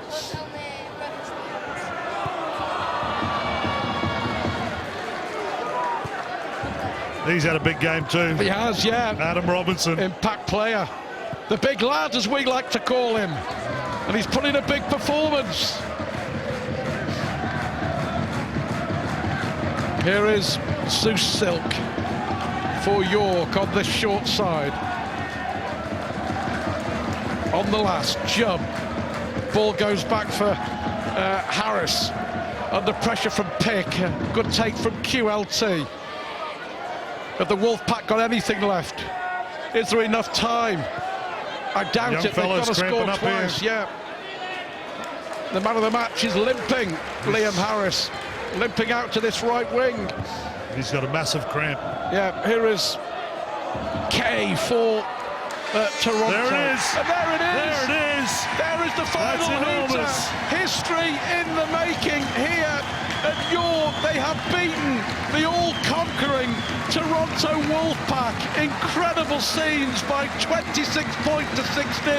He's had a big game too. He has, yeah. Adam Robinson. Impact player. The big lad, as we like to call him. And he's put in a big performance. Here is Zeus Silk for York on this short side. On the last, Jubb. Ball goes back for Harris. Under pressure from Pick. Good take from QLT. Have the Wolfpack got anything left? Is there enough time? I doubt it. They've got to score twice. Yeah. the man of the match is limping. Liam Harris limping out to this right wing. He's got a massive cramp. Yeah, here is Kay for Toronto. There it is. And there it is. There it is. There is the final That's hooter. enormous. History in the making here at York. They have beaten the all-conquering Toronto Wolfpack. Incredible scenes by 26 points to 16.